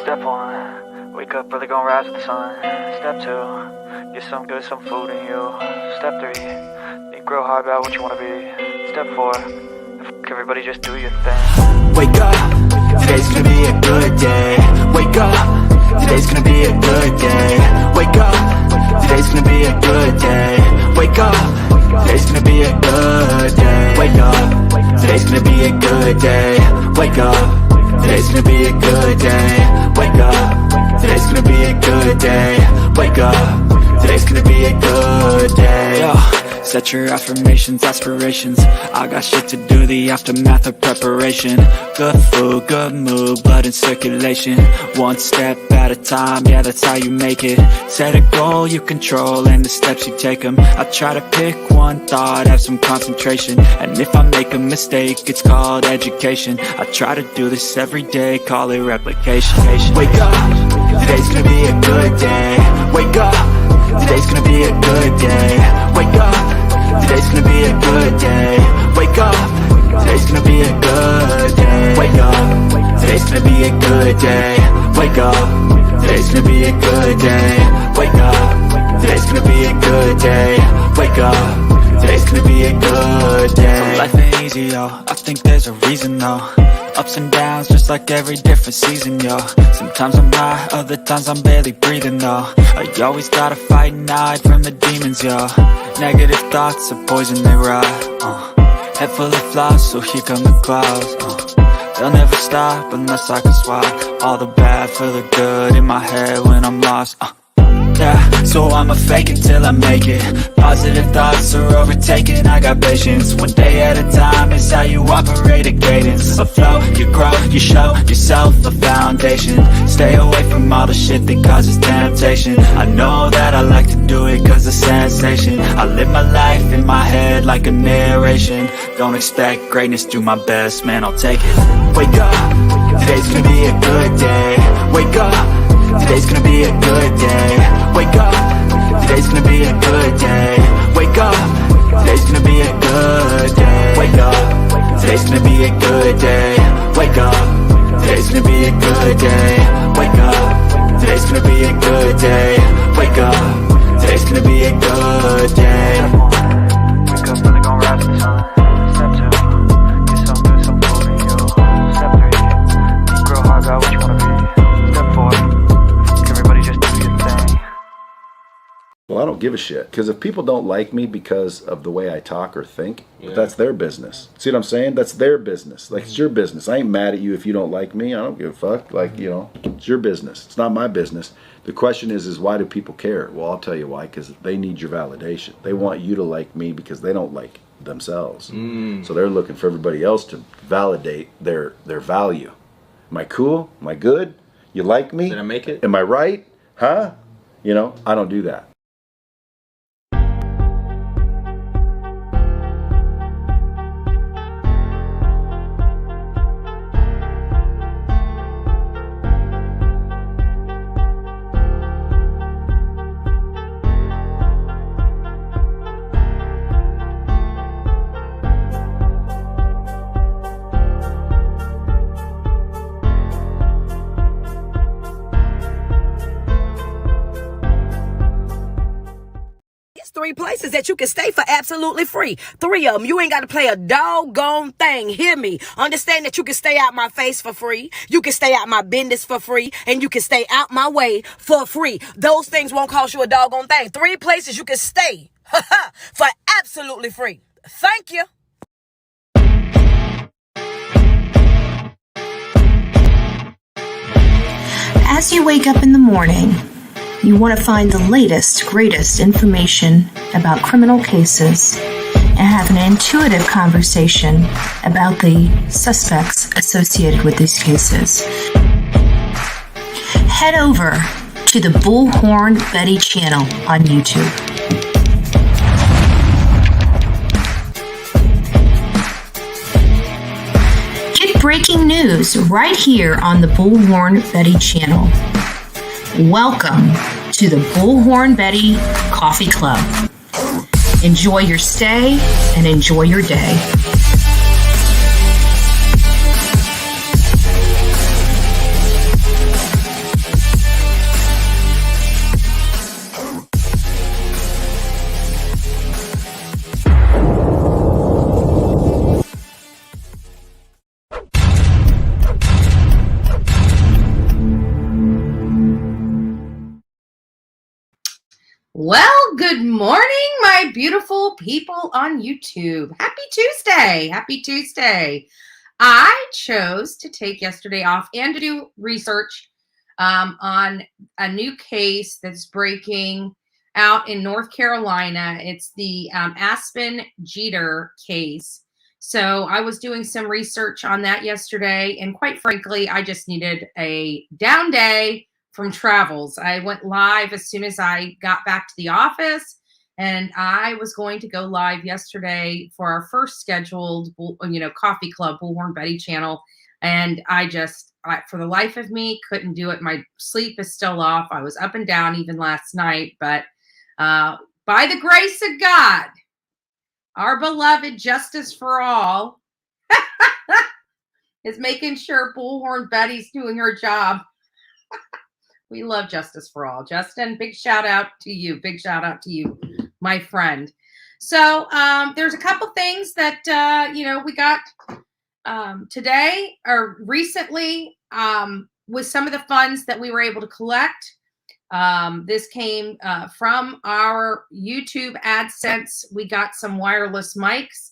Step 1, wake up, really gonna rise with the sun. Step 2, get some good, some food in you. Step 3, think real hard about what you wanna be. Step 4, everybody just do your thing. Wake up, today's gonna be a good day. Wake up, today's gonna be a good day. Wake up, today's gonna be a good day. Wake up, today's gonna be a good day. Wake up, today's gonna be a good day. Wake up, today's gonna be a good day. Wake up, today's gonna be a good day. Wake up, today's gonna be a good day. Yo. Set your affirmations, aspirations. I got shit to do, the aftermath of preparation. Good food, good mood, blood in circulation. One step at a time, yeah, that's how you make it. Set a goal you control and the steps you take them. I try to pick one thought, have some concentration. And if I make a mistake, it's called education. I try to do this every day, call it replication. Wake up, today's gonna be a good day. Wake up, today's gonna be a good day. Wake up, today's gonna be a good day. Wake up, today's gonna be a good day. Wake up, today's gonna be a good day. Wake up, today's gonna be a good day. Wake up, today's gonna be a good day. Wake up, today's gonna be a good day. So life ain't easy, yo, I think there's a reason though. Ups and downs, just like every different season, yo. Sometimes I'm high, other times I'm barely breathing, though. I always gotta fight and hide from the demons, yo. Negative thoughts are poison, they rot. Head full of flaws, so here come the clouds. They'll never stop unless I can swap all the bad for the good in my head when I'm lost. Yeah, so I'ma fake it till I make it. Positive thoughts are overtaken, I got patience. One day at a time is how you operate a cadence. A flow, you grow, you show yourself a foundation. Stay away from all the shit that causes temptation. I know that I like to do it cause it's sensation. I live my life in my head like a narration. Don't expect greatness, do my best, man, I'll take it. Wake up, today's gonna be a good day. Wake up, today's gonna be a good day. Wake up, today's gonna be a good day. Wake up, today's gonna be a good day. Wake up, today's gonna be a good day. Wake up, today's gonna be a good day. Wake up, today's gonna be a good day. Wake up, today's gonna be a good day. Wake up, really gonna rise with the sun. Step 2, get some good, some food in you. Step 3, think real hard about what you wanna be. Step 4, everybody just do your thing. Well, I don't give a shit. Because if people don't like me because of the way I talk or think, that's their business. See what I'm saying? That's their business. Like, it's your business. I ain't mad at you if you don't like me. I don't give a fuck. Like, you know, it's your business. It's not my business. The question is why do people care? Well, I'll tell you why. Because they need your validation. They want you to like me because they don't like themselves. So they're looking for everybody else to validate their value. Am I cool? Am I good? You like me? Did I make it? Am I right? Huh? You know, I don't do that. Three places that you can stay for absolutely free. 3 of them. You ain't got to pay a doggone thing. Hear me. Understand that you can stay out my face for free. You can stay out my business for free. And you can stay out my way for free. Those things won't cost you a doggone thing. 3 places you can stay for absolutely free. Thank you. As you wake up in the morning, you want to find the latest, greatest information about criminal cases and have an intuitive conversation about the suspects associated with these cases. Head over to the Bullhorn Betty channel on YouTube. Get breaking news right here on the Bullhorn Betty channel. Welcome to the Bullhorn Betty Coffee Club. Enjoy your stay and enjoy your day. Well, good morning, my beautiful people on YouTube. Happy Tuesday. Happy Tuesday. I chose to take yesterday off and to do research on a new case that's breaking out in North Carolina. It's the Aspen Jeter case. So I was doing some research on that yesterday, and quite frankly, I just needed a down day from travels. I went live as soon as I got back to the office, and I was going to go live yesterday for our first scheduled, coffee club Bullhorn Betty channel. And I for the life of me, couldn't do it. My sleep is still off. I was up and down even last night, but by the grace of God, our beloved Justice for All is making sure Bullhorn Betty's doing her job. We love Justice for All. Justin, big shout out to you. Big shout out to you, my friend. So there's a couple things that, we got today or recently with some of the funds that we were able to collect. This came from our YouTube AdSense. We got some wireless mics.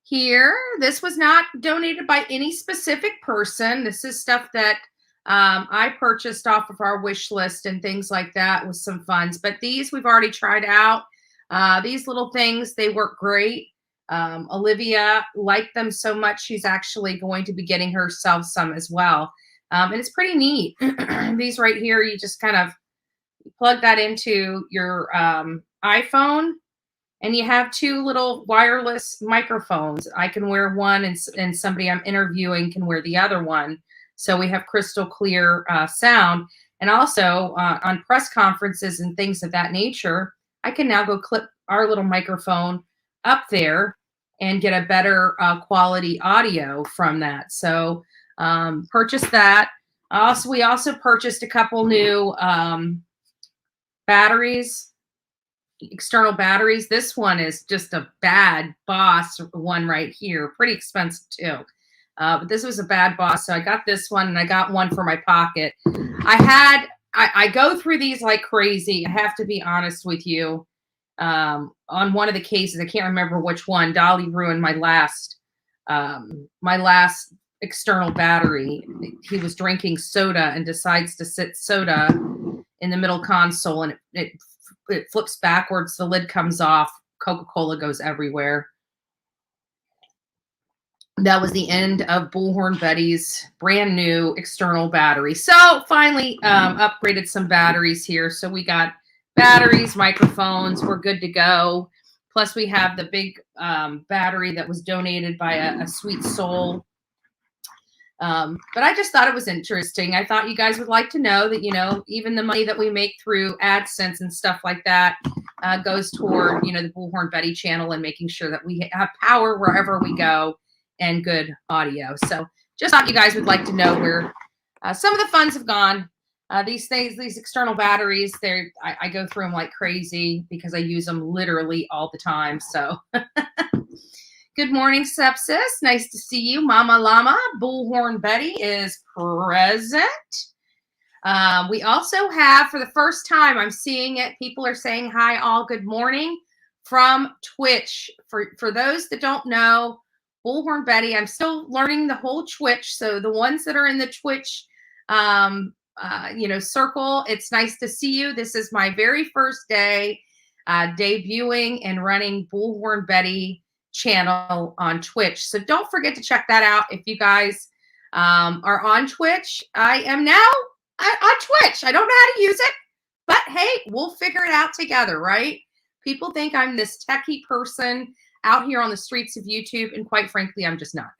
Here, this was not donated by any specific person. This is stuff that I purchased off of our wish list and things like that with some funds. But these we've already tried out. These little things, they work great. Olivia liked them so much, she's actually going to be getting herself some as well. And it's pretty neat. These right here, you just kind of plug that into your iPhone, and you have two little wireless microphones. I can wear one, and somebody I'm interviewing can wear the other one. So we have crystal clear sound. And also on press conferences and things of that nature, I can now go clip our little microphone up there and get a better quality audio from that. So purchase that. We also purchased a couple new batteries, external batteries. This one is just a bad boss one right here. Pretty expensive too. But this was a bad boss. So I got this one, and I got one for my pocket. I go through these like crazy. I have to be honest with you. On one of the cases, I can't remember which one, Dolly ruined my last external battery. He was drinking soda and decides to sit soda in the middle console, and it flips backwards. The lid comes off. Coca-Cola goes everywhere. That was the end of Bullhorn Betty's brand new external battery. So finally upgraded some batteries here. So we got batteries, microphones, we're good to go. Plus we have the big battery that was donated by a sweet soul. But I just thought it was interesting. I thought you guys would like to know that, even the money that we make through AdSense and stuff like that goes toward, the Bullhorn Betty channel and making sure that we have power wherever we go and good audio. So just thought you guys would like to know where some of the funds have gone. These external batteries, I go through them like crazy because I use them literally all the time. So good morning, Sepsis. Nice to see you. Mama Llama, Bullhorn Betty is present. We also have, for the first time, I'm seeing it, people are saying hi, all good morning from Twitch. For those that don't know, Bullhorn Betty, I'm still learning the whole Twitch. So the ones that are in the Twitch, circle, it's nice to see you. This is my very first day debuting and running Bullhorn Betty channel on Twitch. So don't forget to check that out. If you guys are on Twitch, I am now on Twitch. I don't know how to use it, but hey, we'll figure it out together, right? People think I'm this techie person out here on the streets of YouTube, and quite frankly, I'm just not.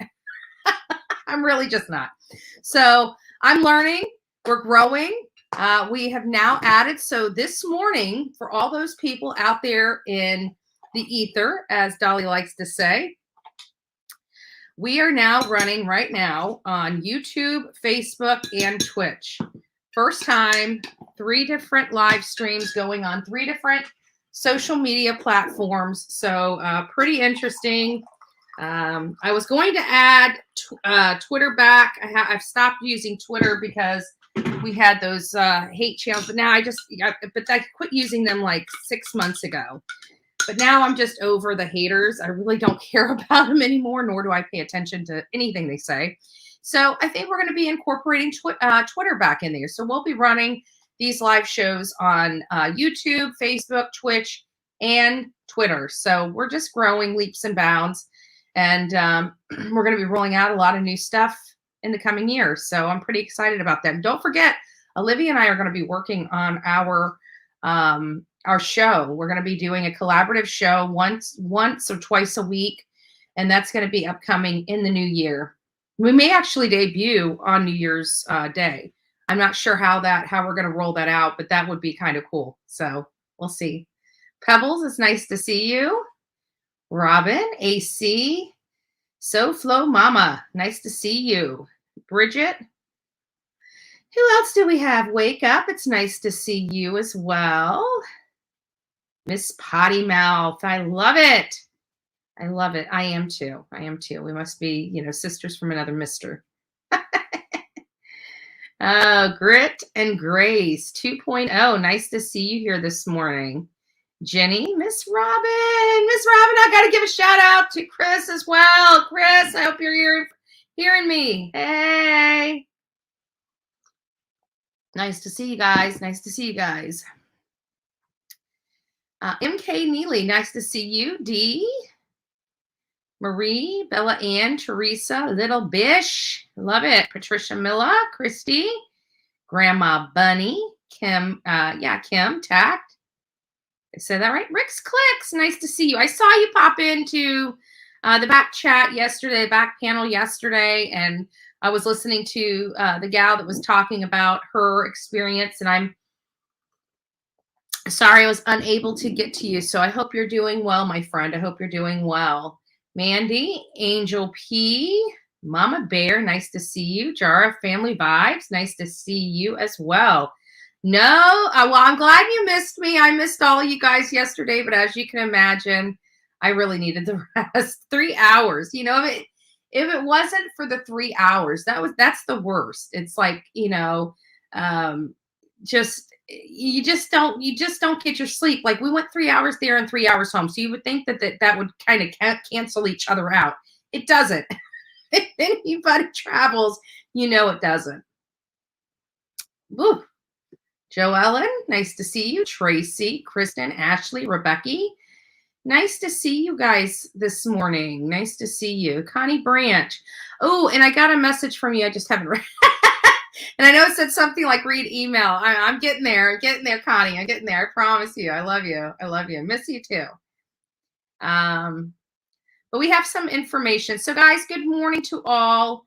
I'm really just not. So I'm learning. We're growing. We have now added, so this morning, for all those people out there in the ether, as Dolly likes to say, we are now running right now on YouTube, Facebook, and Twitch. First time, 3 different live streams going on 3 different social media platforms. So pretty interesting. I was going to add Twitter back. I've stopped using Twitter because we had those hate channels, but now I quit using them like 6 months ago. But now I'm just over the haters. I really don't care about them anymore, nor do I pay attention to anything they say. So I think we're going to be incorporating Twitter back in there. So we'll be running these live shows on YouTube, Facebook, Twitch, and Twitter. So we're just growing leaps and bounds. And we're going to be rolling out a lot of new stuff in the coming years. So I'm pretty excited about that. And don't forget, Olivia and I are going to be working on our show. We're going to be doing a collaborative show once or twice a week. And that's going to be upcoming in the new year. We may actually debut on New Year's Day. I'm not sure how we're going to roll that out, but that would be kind of cool. So we'll see. Pebbles, it's nice to see you. Robin, AC, SoFlo Mama, nice to see you. Bridget, who else do we have? Wake Up, it's nice to see you as well. Miss Potty Mouth, I love it. I love it. I am too. We must be, sisters from another mister. Grit and Grace 2.0. Nice to see you here this morning. Jenny, Miss Robin, I got to give a shout out to Chris as well. Chris, I hope you're hearing me. Hey. Nice to see you guys. MK Neely, nice to see you. D. Marie, Bella Ann, Teresa, Little Bish, love it. Patricia Miller, Christy, Grandma Bunny, Kim, Kim, Tact. I said that right. Rick's Clicks, nice to see you. I saw you pop into the back chat yesterday, back panel yesterday, and I was listening to the gal that was talking about her experience, and I'm sorry I was unable to get to you. So I hope you're doing well, my friend. I hope you're doing well. Mandy, Angel P, Mama Bear, nice to see you. Jara, Family Vibes, nice to see you as well. No, well, I'm glad you missed me. I missed all of you guys yesterday, but as you can imagine, I really needed the rest. 3 hours, if it wasn't for the 3 hours, that's the worst. It's like, you just don't get your sleep. Like we went 3 hours there and 3 hours home. So you would think that would kind of cancel each other out. It doesn't. If anybody travels, it doesn't. Woo. Joellen, nice to see you. Tracy, Kristen, Ashley, Rebecca. Nice to see you guys this morning. Nice to see you. Connie Branch. Oh, and I got a message from you. I just haven't read. And I know it said something like read email. I'm getting there. Connie. I'm getting there. I promise you. I love you. Miss you too. But we have some information. So guys, good morning to all.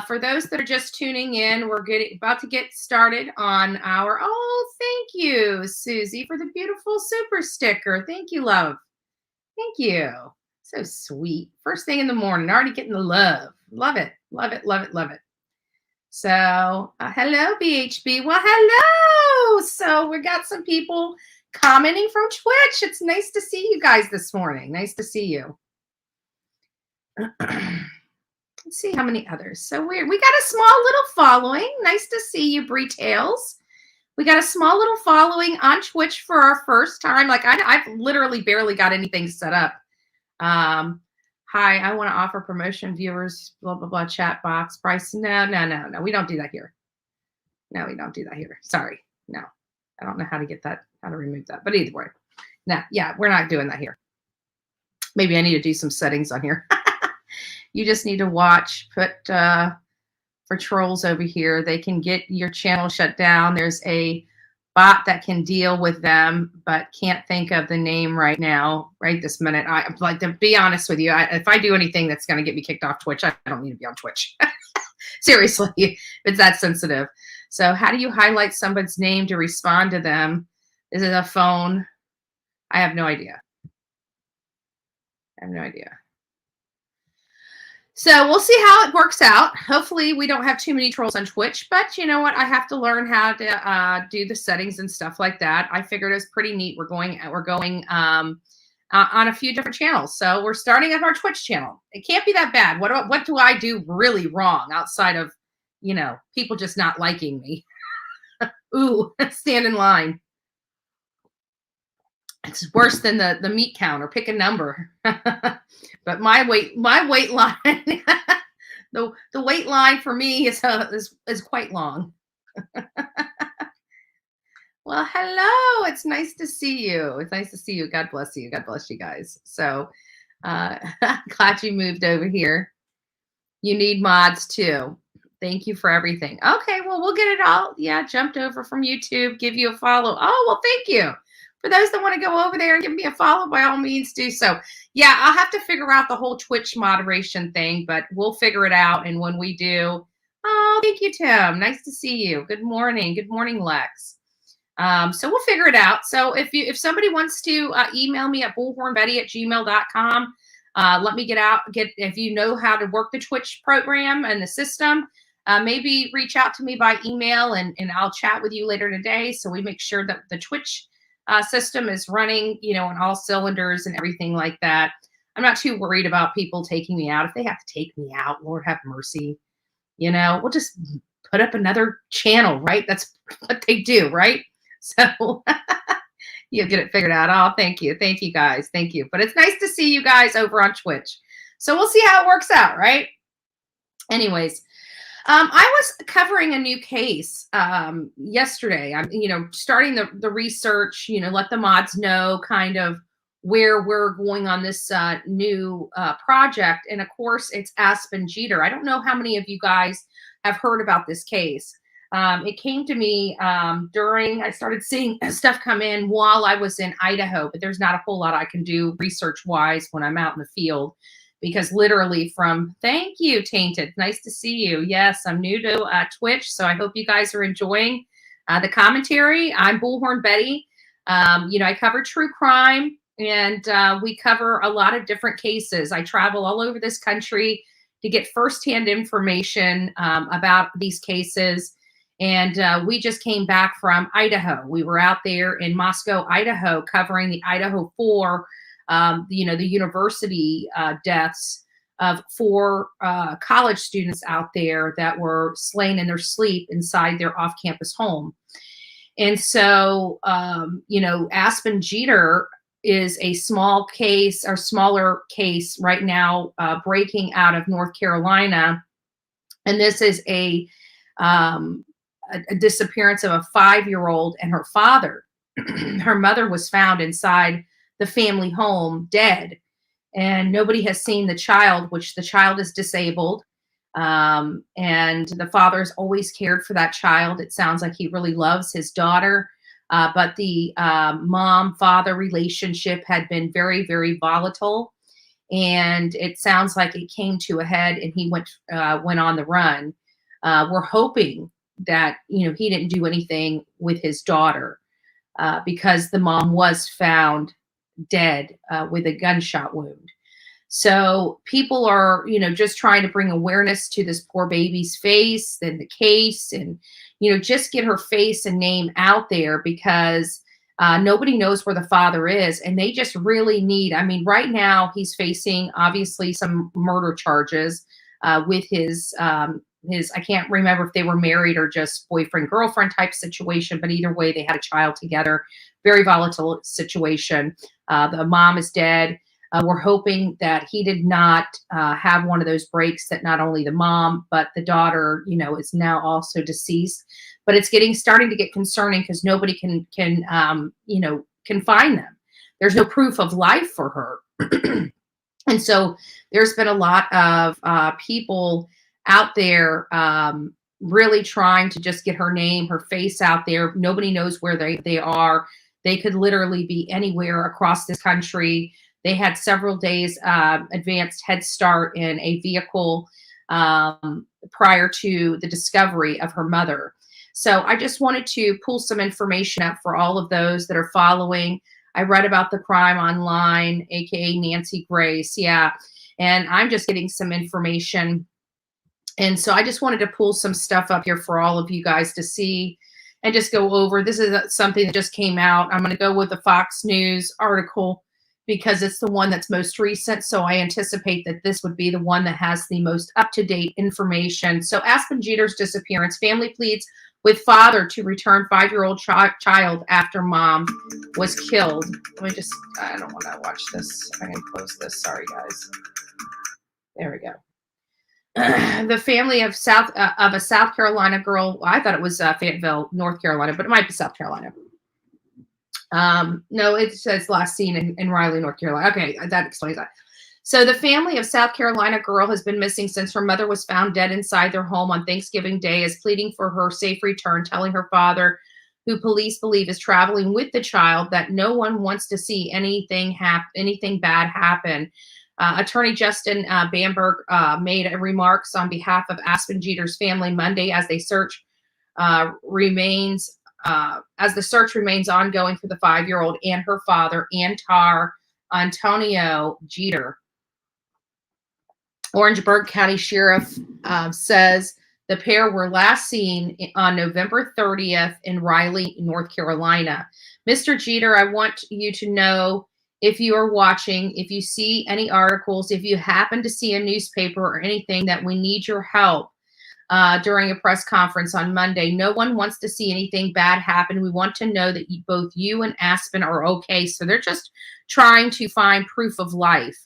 For those that are just tuning in, we're about to get started on our, thank you, Susie, for the beautiful super sticker. Thank you, love. Thank you. So sweet. First thing in the morning, already getting the love. Love it. So, hello, BHB. Well, hello. So we got some people commenting from Twitch. It's nice to see you guys this morning. Nice to see you. Let's see how many others. So weird. We got a small little following. Nice to see you, Bree Tales. We got a small little following on Twitch for our first time. Like I've literally barely got anything set up. Hi, I want to offer promotion viewers, blah, blah, blah, chat box price. No. We don't do that here. No, we don't do that here. Sorry. No, I don't know how to remove that. But either way, no, yeah, we're not doing that here. Maybe I need to do some settings on here. You just need to watch, put for trolls over here. They can get your channel shut down. There's a bot that can deal with them, but can't think of the name right now, right this minute. I like to be honest with you. If I do anything that's going to get me kicked off Twitch, I don't need to be on Twitch. Seriously, it's that sensitive. So how do you highlight somebody's name to respond to them? Is it a phone? I have no idea. So we'll see how it works out. Hopefully we don't have too many trolls on Twitch, but you know what? I have to learn how to do the settings and stuff like that. I figured it was pretty neat. We're going on a few different channels. So we're starting at our Twitch channel. It can't be that bad. What do I do really wrong outside of you know, people just not liking me. Ooh, stand in line. It's worse than the meat counter. Pick a number. But my weight line, the weight line for me is quite long. Well, hello. It's nice to see you. It's nice to see you. God bless you. God bless you guys. So glad you moved over here. You need mods too. Thank you for everything. Okay, well, we'll get it all. Yeah, jumped over from YouTube. Give you a follow. Oh, well, thank you. For those that want to go over there and give me a follow, by all means, do so. Yeah, I'll have to figure out the whole Twitch moderation thing, but we'll figure it out. And when we do, oh, thank you, Tim. Nice to see you. Good morning. Good morning, Lex. So we'll figure it out. So if somebody wants to email me at bullhornbetty@gmail.com, let me get if you know how to work the Twitch program and the system, maybe reach out to me by email and I'll chat with you later today. So we make sure that the Twitch system is running, you know, on all cylinders and everything like that. I'm not too worried about people taking me out. If they have to take me out, Lord have mercy. You know, we'll just put up another channel, right? That's what they do, right? So you'll get it figured out. Oh, thank you. Thank you, guys. Thank you. But it's nice to see you guys over on Twitch. So we'll see how it works out, right? Anyways, I was covering a new case yesterday. I'm, you know, starting the research, you know, let the mods know kind of where we're going on this new project. And of course, it's Aspen Jeter. I don't know how many of you guys have heard about this case. It came to me I started seeing stuff come in while I was in Idaho, but there's not a whole lot I can do research-wise when I'm out in the field. Because literally thank you, Tainted. Nice to see you. Yes, I'm new to Twitch, so I hope you guys are enjoying the commentary. I'm Bullhorn Betty. You know, I cover true crime, and we cover a lot of different cases. I travel all over this country to get firsthand information about these cases. And we just came back from Idaho. We were out there in Mascow, Idaho, covering the Idaho 4, you know, the university deaths of 4 college students out there that were slain in their sleep inside their off-campus home. And so, you know, Aspen Jeter is a small case or smaller case right now breaking out of North Carolina. And this is a disappearance of a 5-year-old and her father. Her mother was found inside the family home dead, and nobody has seen the child, which the child is disabled. And the father's always cared for that child. It sounds like he really loves his daughter. But the mom-father relationship had been very, very volatile. And it sounds like it came to a head and he went on the run. We're hoping that, you know, he didn't do anything with his daughter because the mom was found dead with a gunshot wound. So people are, you know, just trying to bring awareness to this poor baby's face and the case and, you know, just get her face and name out there because nobody knows where the father is. And they just really need, I mean, right now he's facing obviously some murder charges with his, I can't remember if they were married or just boyfriend, girlfriend type situation, but either way, they had a child together. Very volatile situation. The mom is dead. We're hoping that he did not have one of those breaks that not only the mom, but the daughter, you know, is now also deceased. But it's starting to get concerning because nobody can you know, can find them. There's no proof of life for her. And so there's been a lot of people out there really trying to just get her name, her face out there. Nobody knows where they are. They could literally be anywhere across this country. They had several days advanced head start in a vehicle prior to the discovery of her mother. So I just wanted to pull some information up for all of those that are following. I read about the crime online, aka Nancy Grace. Yeah. And I'm just getting some information. And so I just wanted to pull some stuff up here for all of you guys to see and just go over. This is something that just came out. I'm going to go with the Fox News article because it's the one that's most recent. So I anticipate that this would be the one that has the most up-to-date information. So Aspen Jeter's disappearance. Family pleads with father to return 5-year-old child after mom was killed. Let me just, I don't want to watch this. I'm going to close this. Sorry, guys. There we go. The family of a South Carolina girl. I thought it was Fayetteville, North Carolina, but it might be South Carolina. No, it says last seen in Raleigh, North Carolina. Okay, that explains that. So the family of South Carolina girl has been missing since her mother was found dead inside their home on Thanksgiving Day, is pleading for her safe return, telling her father, who police believe is traveling with the child, that no one wants to see anything bad happen. Attorney Justin Bamberg made remarks on behalf of Aspen Jeter's family Monday as the search remains ongoing for the 5-year-old and her father, Antonio Jeter. Orangeburg County Sheriff says the pair were last seen on November 30th in Raleigh, North Carolina. Mr. Jeter, I want you to know, if you are watching, if you see any articles, if you happen to see a newspaper or anything, that we need your help during a press conference on Monday. No one wants to see anything bad happen. We want to know that both you and Aspen are okay. So they're just trying to find proof of life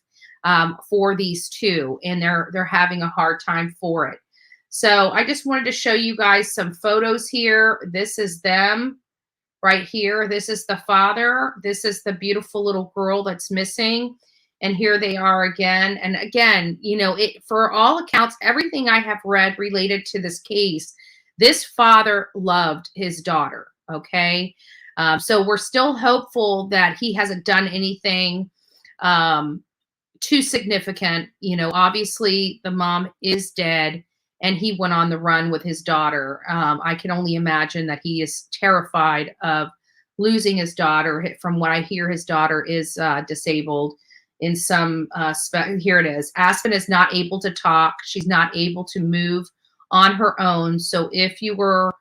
for these two, and they're having a hard time for it. So I just wanted to show you guys some photos here. This is them right here. This is the father. This is the beautiful little girl that's missing. And here they are again. And again, you know, for all accounts, everything I have read related to this case, this father loved his daughter. Okay. So we're still hopeful that he hasn't done anything too significant. You know, obviously the mom is dead and he went on the run with his daughter. I can only imagine that he is terrified of losing his daughter. From what I hear, his daughter is disabled in some, here it is. Aspen is not able to talk. She's not able to move on her own. So if you were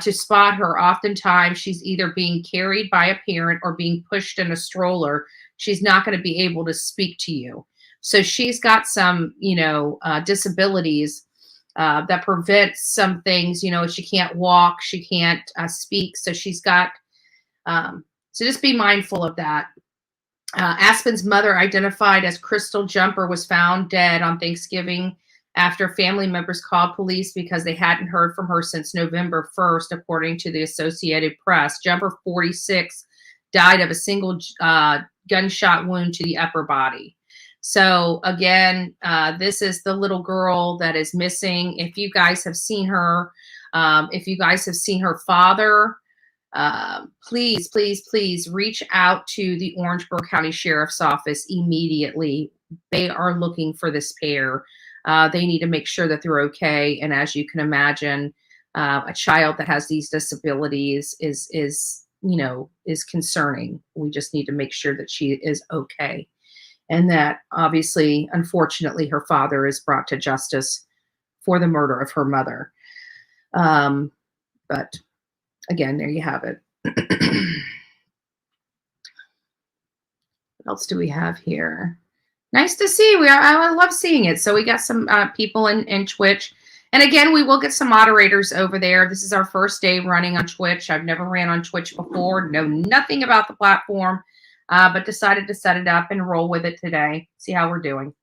to spot her, oftentimes she's either being carried by a parent or being pushed in a stroller. She's not going to be able to speak to you. So she's got some, you know, disabilities that prevent some things. You know, she can't walk, she can't speak. So she's got, so just be mindful of that. Aspen's mother, identified as Crystal Jumper, was found dead on Thanksgiving after family members called police because they hadn't heard from her since November 1st, according to the Associated Press. Jumper, 46, died of a single gunshot wound to the upper body. So again, this is the little girl that is missing. If you guys have seen her, if you guys have seen her father, please, please, please reach out to the Orangeburg County Sheriff's Office immediately. They are looking for this pair. They need to make sure that they're okay. And as you can imagine, a child that has these disabilities is, you know, is concerning. We just need to make sure that she is okay. And that obviously, unfortunately, her father is brought to justice for the murder of her mother. But again, there you have it. What else do we have here? Nice to see. I love seeing it. So we got some people in Twitch. And again, we will get some moderators over there. This is our first day running on Twitch. I've never ran on Twitch before, know nothing about the platform, but decided to set it up and roll with it today. See how we're doing.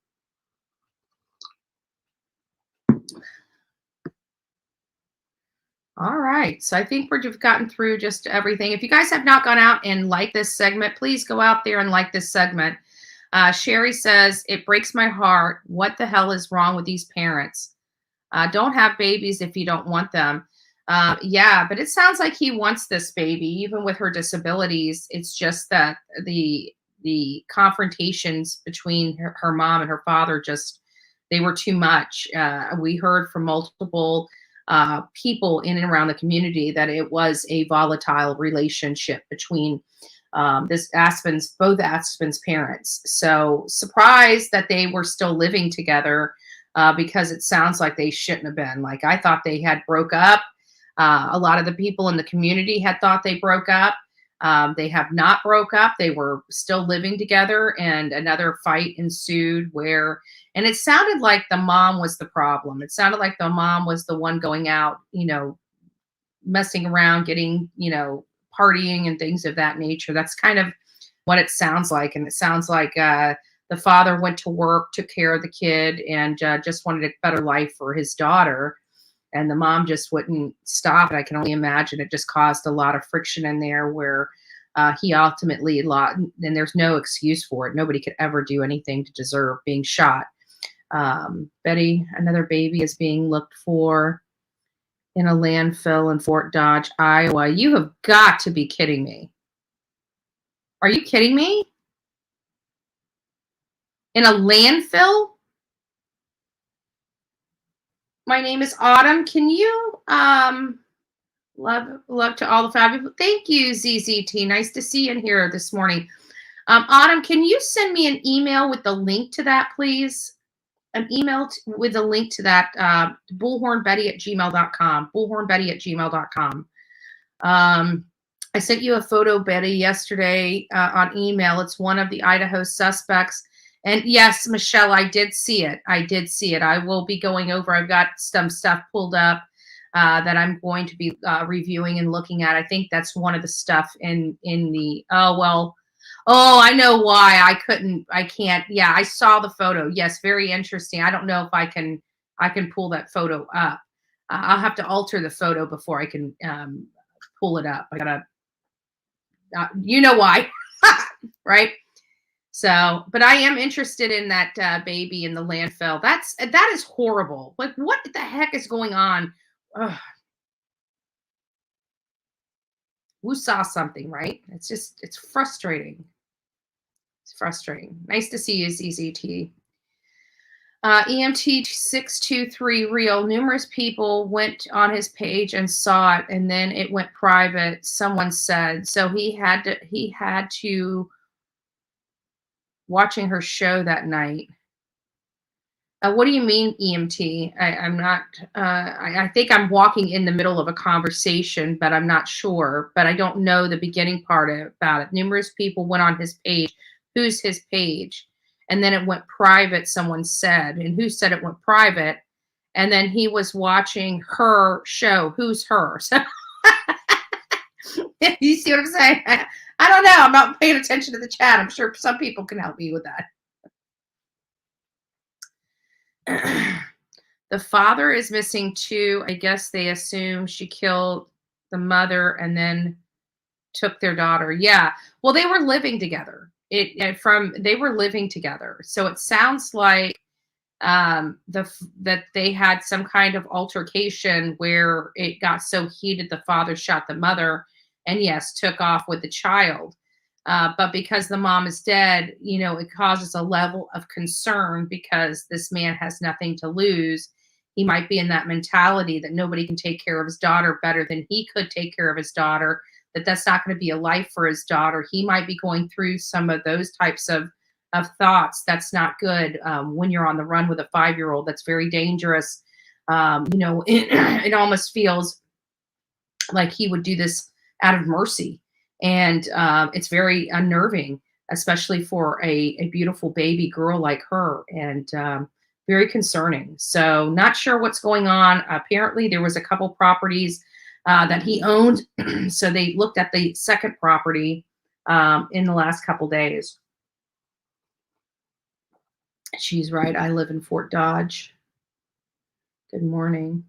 All right. So I think we've gotten through just everything. If you guys have not gone out and liked this segment, please go out there and like this segment. Sherry says, it breaks my heart. What the hell is wrong with these parents? Don't have babies if you don't want them. Yeah, but it sounds like he wants this baby, even with her disabilities. It's just that the confrontations between her mom and her father, just, they were too much. We heard from multiple people in and around the community that it was a volatile relationship between both Aspen's parents. So surprised that they were still living together, because it sounds like they shouldn't have been. Like, I thought they had broke up. A lot of the people in the community had thought they broke up. They have not broke up. They were still living together, and another fight ensued and it sounded like the mom was the problem. It sounded like the mom was the one going out, messing around, getting, partying and things of that nature. That's kind of what it sounds like. And it sounds like the father went to work, took care of the kid, and just wanted a better life for his daughter. And the mom just wouldn't stop. I can only imagine it just caused a lot of friction in there where he ultimately lost, and there's no excuse for it. Nobody could ever do anything to deserve being shot. Betty, another baby is being looked for in a landfill in Fort Dodge, Iowa. You have got to be kidding me. Are you kidding me? In a landfill? My name is Autumn. Can you love to all the fabulous. Thank you, ZZT. Nice to see you in here this morning. Autumn, can you send me an email with the link to that, please? An email with a link to that, bullhornbetty@gmail.com. Bullhornbetty@gmail.com. I sent you a photo, Betty, yesterday on email. It's one of the Idaho suspects. And yes, Michelle, I did see it. I will be going over. I've got some stuff pulled up that I'm going to be reviewing and looking at. I think that's one of the stuff in the, I know why I can't. Yeah, I saw the photo. Yes, very interesting. I don't know if I can pull that photo up. I'll have to alter the photo before I can pull it up. I gotta, you know why, right? So, but I am interested in that baby in the landfill. That is horrible. Like, what the heck is going on? Ugh. Who saw something, right? It's frustrating. It's frustrating. Nice to see you, ZZT. EMT 623 real. Numerous people went on his page and saw it, and then it went private. Someone said so. He had to watching her show that night. What do you mean, EMT? I'm not. I think I'm walking in the middle of a conversation, but I'm not sure. But I don't know the beginning part about it. Numerous people went on his page. Who's his page? And then it went private, someone said. And who said it went private? And then he was watching her show. Who's her? So you see what I'm saying? I don't know. I'm not paying attention to the chat. I'm sure some people can help me with that. The father is missing too. I guess they assume she killed the mother and then took their daughter. Yeah. Well, they were living together. They were living together. So it sounds like that they had some kind of altercation where it got so heated the father shot the mother and yes, took off with the child. But because the mom is dead, it causes a level of concern because this man has nothing to lose. He might be in that mentality that nobody can take care of his daughter better than he could take care of his daughter, that's not going to be a life for his daughter. He might be going through some of those types of thoughts. That's not good when you're on the run with a 5-year-old. That's very dangerous. It almost feels like he would do this out of mercy. And it's very unnerving, especially for a beautiful baby girl like her, and very concerning. So not sure what's going on. Apparently there was a couple properties that he owned. So they looked at the second property in the last couple days. She's right. I live in Fort Dodge. Good morning.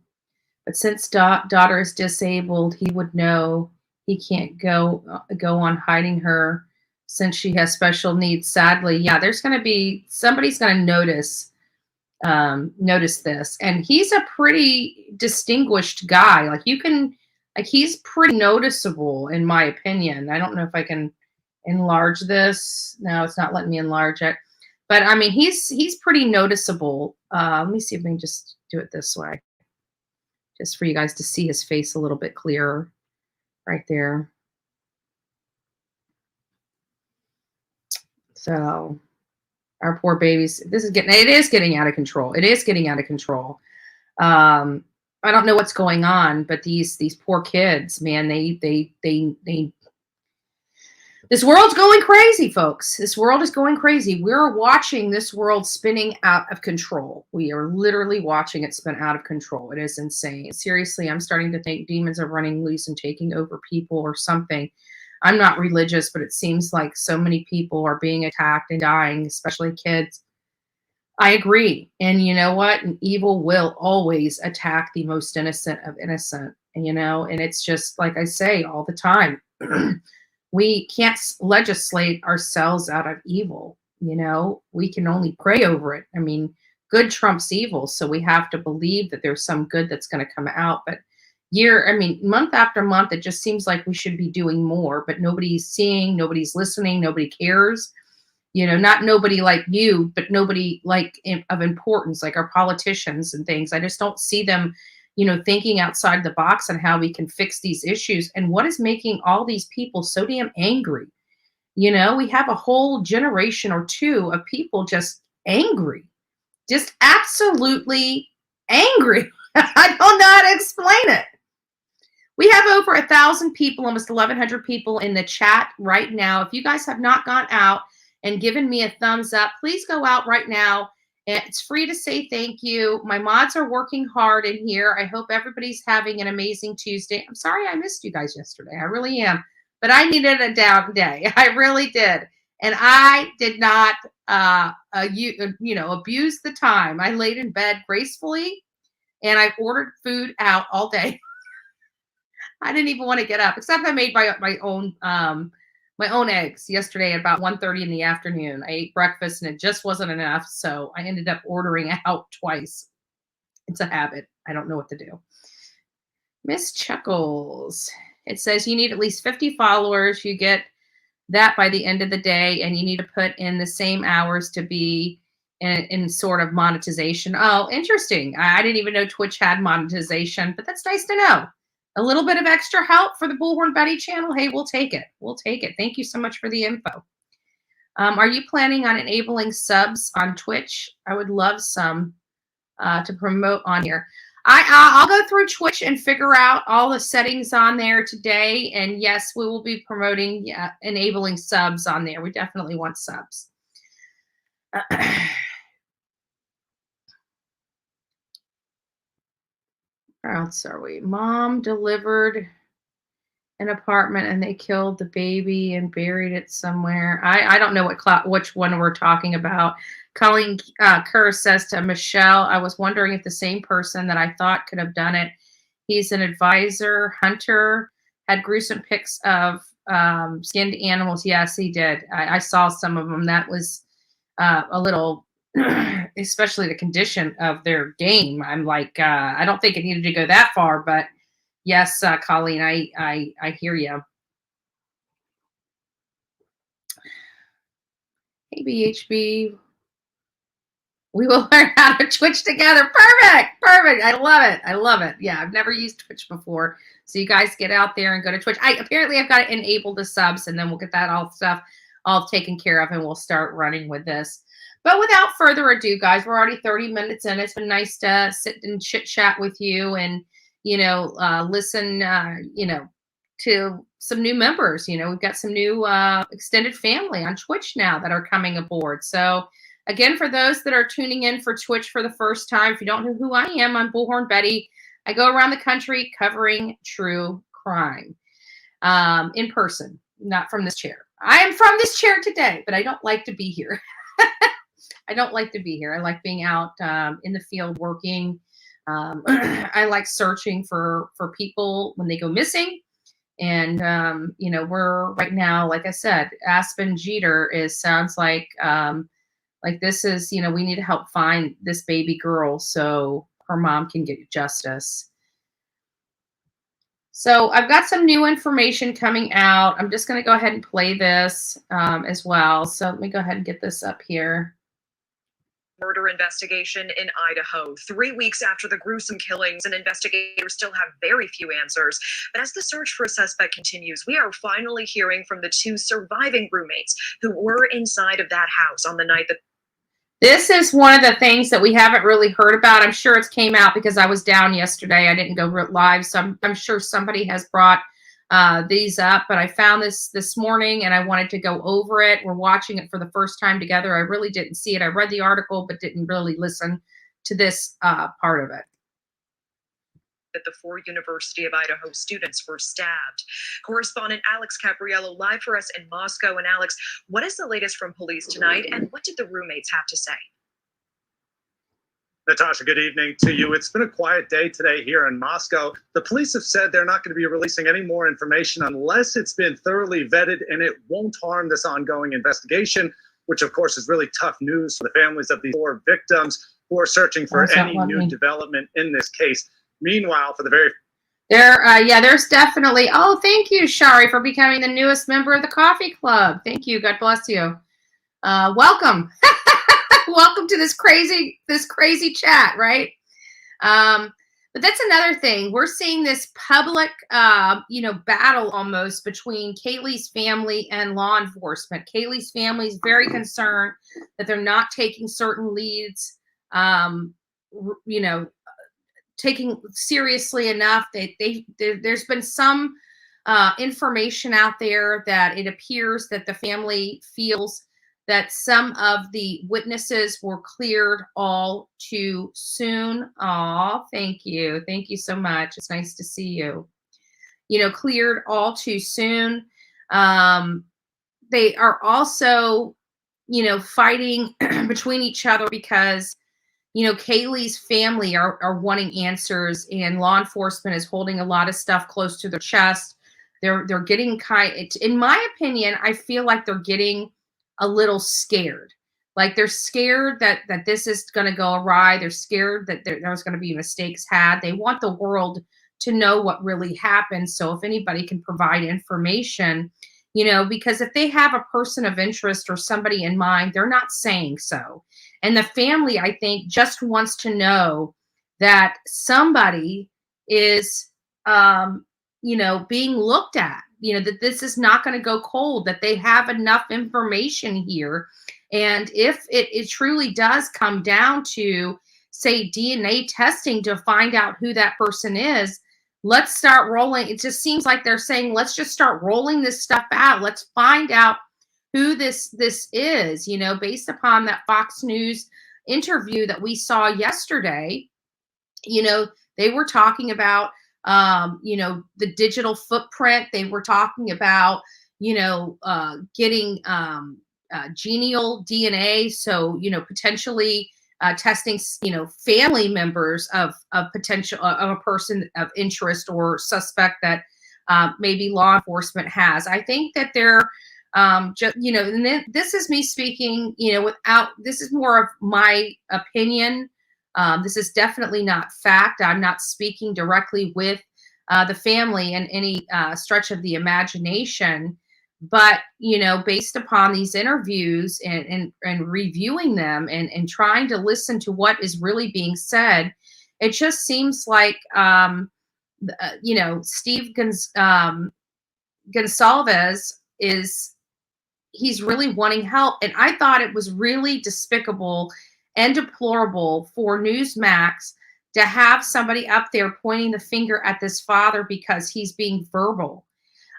But since daughter is disabled, he would know he can't go on hiding her since she has special needs. Sadly, yeah, there's going to be somebody's going to notice this, and he's a pretty distinguished guy. He's pretty noticeable in my opinion. I don't know if I can enlarge this. No, it's not letting me enlarge it. But I mean, he's pretty noticeable. Let me see if I can just do it this way, just for you guys to see his face a little bit clearer. Right there. So our poor babies, it is getting out of control. It is getting out of control. I don't know what's going on, but these poor kids, man, they This world's going crazy, folks. This world is going crazy. We're watching this world spinning out of control. We are literally watching it spin out of control. It is insane. Seriously, I'm starting to think demons are running loose and taking over people or something. I'm not religious, but it seems like so many people are being attacked and dying, especially kids. I agree. And you know what? And evil will always attack the most innocent of innocent, and it's just like I say all the time. We can't legislate ourselves out of evil. We can only pray over it. I mean, good trumps evil. So we have to believe that there's some good that's going to come out. But month after month, it just seems like we should be doing more, but nobody's seeing, nobody's listening, nobody cares. Not nobody like you, but nobody of importance, like our politicians and things. I just don't see them thinking outside the box on how we can fix these issues and what is making all these people so damn angry. We have a whole generation or two of people just angry, just absolutely angry. I don't know how to explain it. We have over 1,000 people, almost 1,100 people in the chat right now. If you guys have not gone out and given me a thumbs up, please go out right now. It's free to say thank you. My mods are working hard in here. I hope everybody's having an amazing Tuesday. I'm sorry I missed you guys yesterday. I really am. But I needed a down day. I really did. And I did not abuse the time. I laid in bed gracefully and I ordered food out all day. I didn't even want to get up, except I made my own eggs yesterday at about 1:30 in the afternoon. I ate breakfast and it just wasn't enough. So I ended up ordering out twice. It's a habit. I don't know what to do. Miss Chuckles. It says you need at least 50 followers. You get that by the end of the day. And you need to put in the same hours to be in sort of monetization. Oh, interesting. I didn't even know Twitch had monetization, but that's nice to know. A little bit of extra help for the Bullhorn Betty channel. Hey, we'll take it. We'll take it. Thank you so much for the info. Are you planning on enabling subs on Twitch? I would love some to promote on here. I'll go through Twitch and figure out all the settings on there today. And yes, we will be promoting enabling subs on there. We definitely want subs. Where else are we? Mom delivered an apartment and they killed the baby and buried it somewhere. I don't know which one we're talking about. Colleen Kerr says to Michelle, I was wondering if the same person that I thought could have done it. He's an advisor, hunter, had gruesome pics of skinned animals. Yes, he did. I saw some of them. That was a little... especially the condition of their game. I'm like, I don't think it needed to go that far, but yes, Colleen, I hear you. Hey, BHB, we will learn how to Twitch together. Perfect. I love it. I love it. Yeah, I've never used Twitch before. So you guys get out there and go to Twitch. Apparently I've got to enable the subs and then we'll get that all taken care of and we'll start running with this. But without further ado, guys, we're already 30 minutes in. It's been nice to sit and chit chat with you and, listen, to some new members. We've got some new extended family on Twitch now that are coming aboard. So again, for those that are tuning in for Twitch for the first time, if you don't know who I am, I'm Bullhorn Betty. I go around the country covering true crime in person, not from this chair. I am from this chair today, but I don't like to be here. I don't like to be here. I like being out in the field working. I like searching for people when they go missing. And, we're right now, like I said, Aspen Jeter sounds like this is, we need to help find this baby girl so her mom can get justice. So I've got some new information coming out. I'm just going to go ahead and play this as well. So let me go ahead and get this up here. Murder investigation in Idaho. 3 weeks after the gruesome killings, and investigators still have very few answers. But as the search for a suspect continues, we are finally hearing from the 2 surviving roommates who were inside of that house on the night that... This is one of the things that we haven't really heard about. I'm sure it's came out because I was down yesterday. I didn't go live, so I'm sure somebody has brought these up, but I found this morning and I wanted to go over it. We're watching it for the first time together. I really didn't see it. I read the article, but didn't really listen to this part of it. That the 4 University of Idaho students were stabbed. Correspondent Alex Capriello live for us in Moscow. And Alex, what is the latest from police tonight, and what did the roommates have to say? Natasha, good evening to you. It's been a quiet day today here in Moscow. The police have said they're not going to be releasing any more information unless it's been thoroughly vetted and it won't harm this ongoing investigation, which of course is really tough news for the families of these 4 victims who are searching for any new development in this case. Meanwhile, for the very there's definitely. Oh, thank you, Shari, for becoming the newest member of the coffee club. Thank you. God bless you. Welcome, welcome to this crazy chat, right? But that's another thing. We're seeing this public, battle almost between Kaylee's family and law enforcement. Kaylee's family is very concerned that they're not taking certain leads, taking seriously enough. There's been some information out there that it appears that the family feels that some of the witnesses were cleared all too soon. Oh, thank you. Thank you so much. It's nice to see you. Cleared all too soon. They are also, fighting between each other because Kaylee's family are wanting answers, and law enforcement is holding a lot of stuff close to their chest. They're getting in my opinion, I feel like they're getting a little scared. Like they're scared that this is going to go awry. They're scared that there's going to be mistakes had. They want the world to know what really happened. So if anybody can provide information, because if they have a person of interest or somebody in mind, they're not saying so. And the family, I think, just wants to know that somebody is, being looked at, that this is not going to go cold, that they have enough information here. And if it truly does come down to, say, DNA testing to find out who that person is, let's start rolling. It just seems like they're saying, let's just start rolling this stuff out. Let's find out who this is, based upon that Fox News interview that we saw yesterday. They were talking about, the digital footprint. They were talking about, getting genial DNA. So, potentially testing, family members of potential of a person of interest or suspect that maybe law enforcement has. I think that they're just, and this is me speaking, this is more of my opinion. This is definitely not fact. I'm not speaking directly with the family in any stretch of the imagination, but, based upon these interviews and reviewing them and trying to listen to what is really being said, it just seems like, Steve Gonsalves he's really wanting help. And I thought it was really despicable and deplorable for Newsmax to have somebody up there pointing the finger at this father because he's being verbal.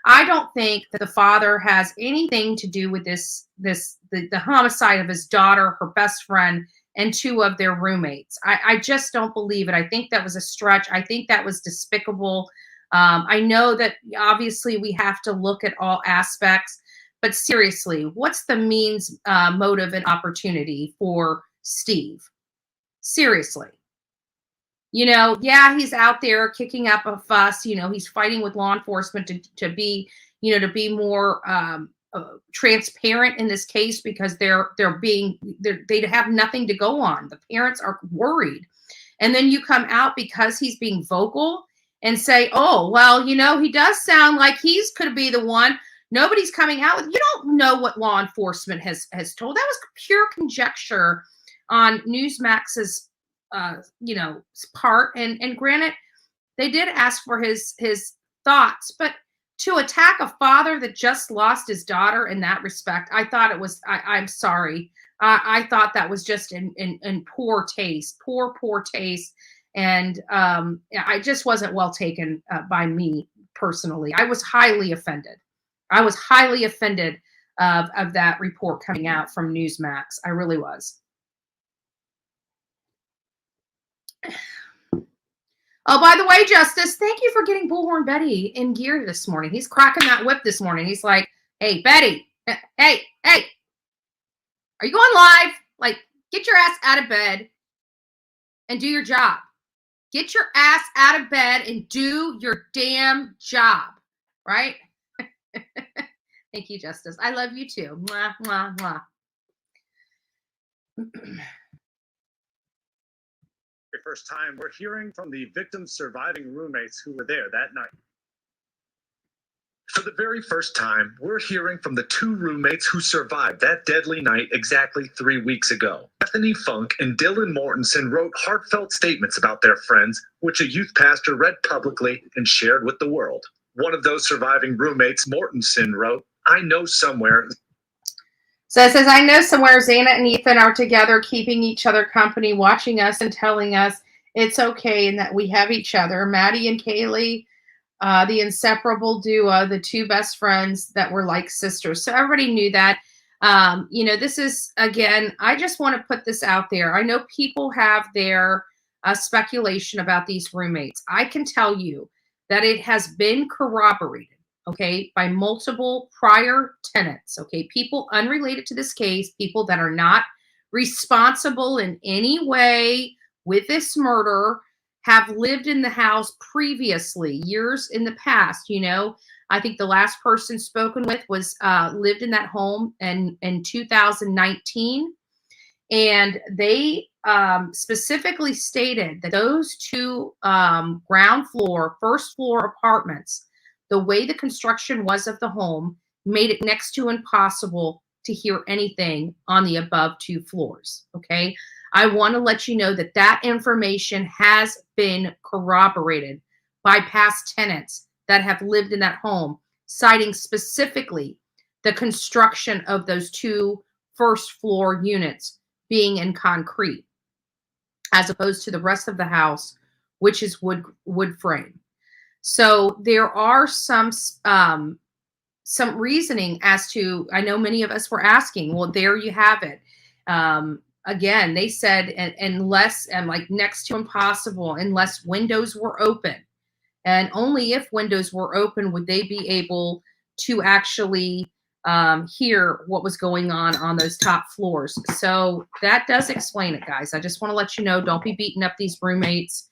I don't think that the father has anything to do with the homicide of his daughter, her best friend, and 2 of their roommates. I just don't believe it. I think that was a stretch. I think that was despicable. I know that obviously we have to look at all aspects, but seriously, what's the means, motive, and opportunity for Steve? Seriously. He's out there kicking up a fuss. He's fighting with law enforcement to be more transparent in this case because they have nothing to go on. The parents are worried. And then you come out because he's being vocal and say, oh, well, he does sound like could be the one. Nobody's coming out with, you don't know what law enforcement has told. That was pure conjecture on Newsmax's, part. And granted, they did ask for his thoughts, but to attack a father that just lost his daughter in that respect, I thought it was, I'm sorry. I thought that was just in poor taste, poor taste. And I just wasn't well taken by me personally. I was highly offended. I was highly offended of that report coming out from Newsmax. I really was. Oh, by the way, Justice, thank you for getting Bullhorn Betty in gear this morning. He's cracking that whip this morning. He's like, hey, Betty, hey, are you going live? Like, get your ass out of bed and do your job. Get your ass out of bed and do your damn job, right? Thank you, Justice. I love you too. Mwah, mwah, mwah. The first time we're hearing from the victim's surviving roommates who were there that night. For the very first time, we're hearing from the two roommates who survived that deadly night exactly 3 weeks ago. Bethany Funk and Dylan Mortensen wrote heartfelt statements about their friends, which a youth pastor read publicly and shared with the world. One of those surviving roommates, Mortensen, wrote, I know somewhere. So it says, I know somewhere Xana and Ethan are together, keeping each other company, watching us and telling us it's okay and that we have each other. Maddie and Kaylee, the inseparable duo, the two best friends that were like sisters. So everybody knew that. This is, again, I just want to put this out there. I know people have their speculation about these roommates. I can tell you that it has been corroborated, okay, by multiple prior tenants, okay, people unrelated to this case, people that are not responsible in any way with this murder, have lived in the house previously, years in the past. I think the last person spoken with was lived in that home in 2019. And they specifically stated that those two ground floor, first floor apartments, the way the construction was of the home made it next to impossible to hear anything on the above two floors. Okay. I want to let you know that that information has been corroborated by past tenants that have lived in that home, citing specifically the construction of those two first floor units being in concrete, as opposed to the rest of the house, which is wood frame. So there are some reasoning as to, I know many of us were asking, well, there you have it. Again, they said unless, and like next to impossible, unless windows were open. And only if windows were open would they be able to actually hear what was going on those top floors. So that does explain it, guys. I just want to let you know, don't be beating up these roommates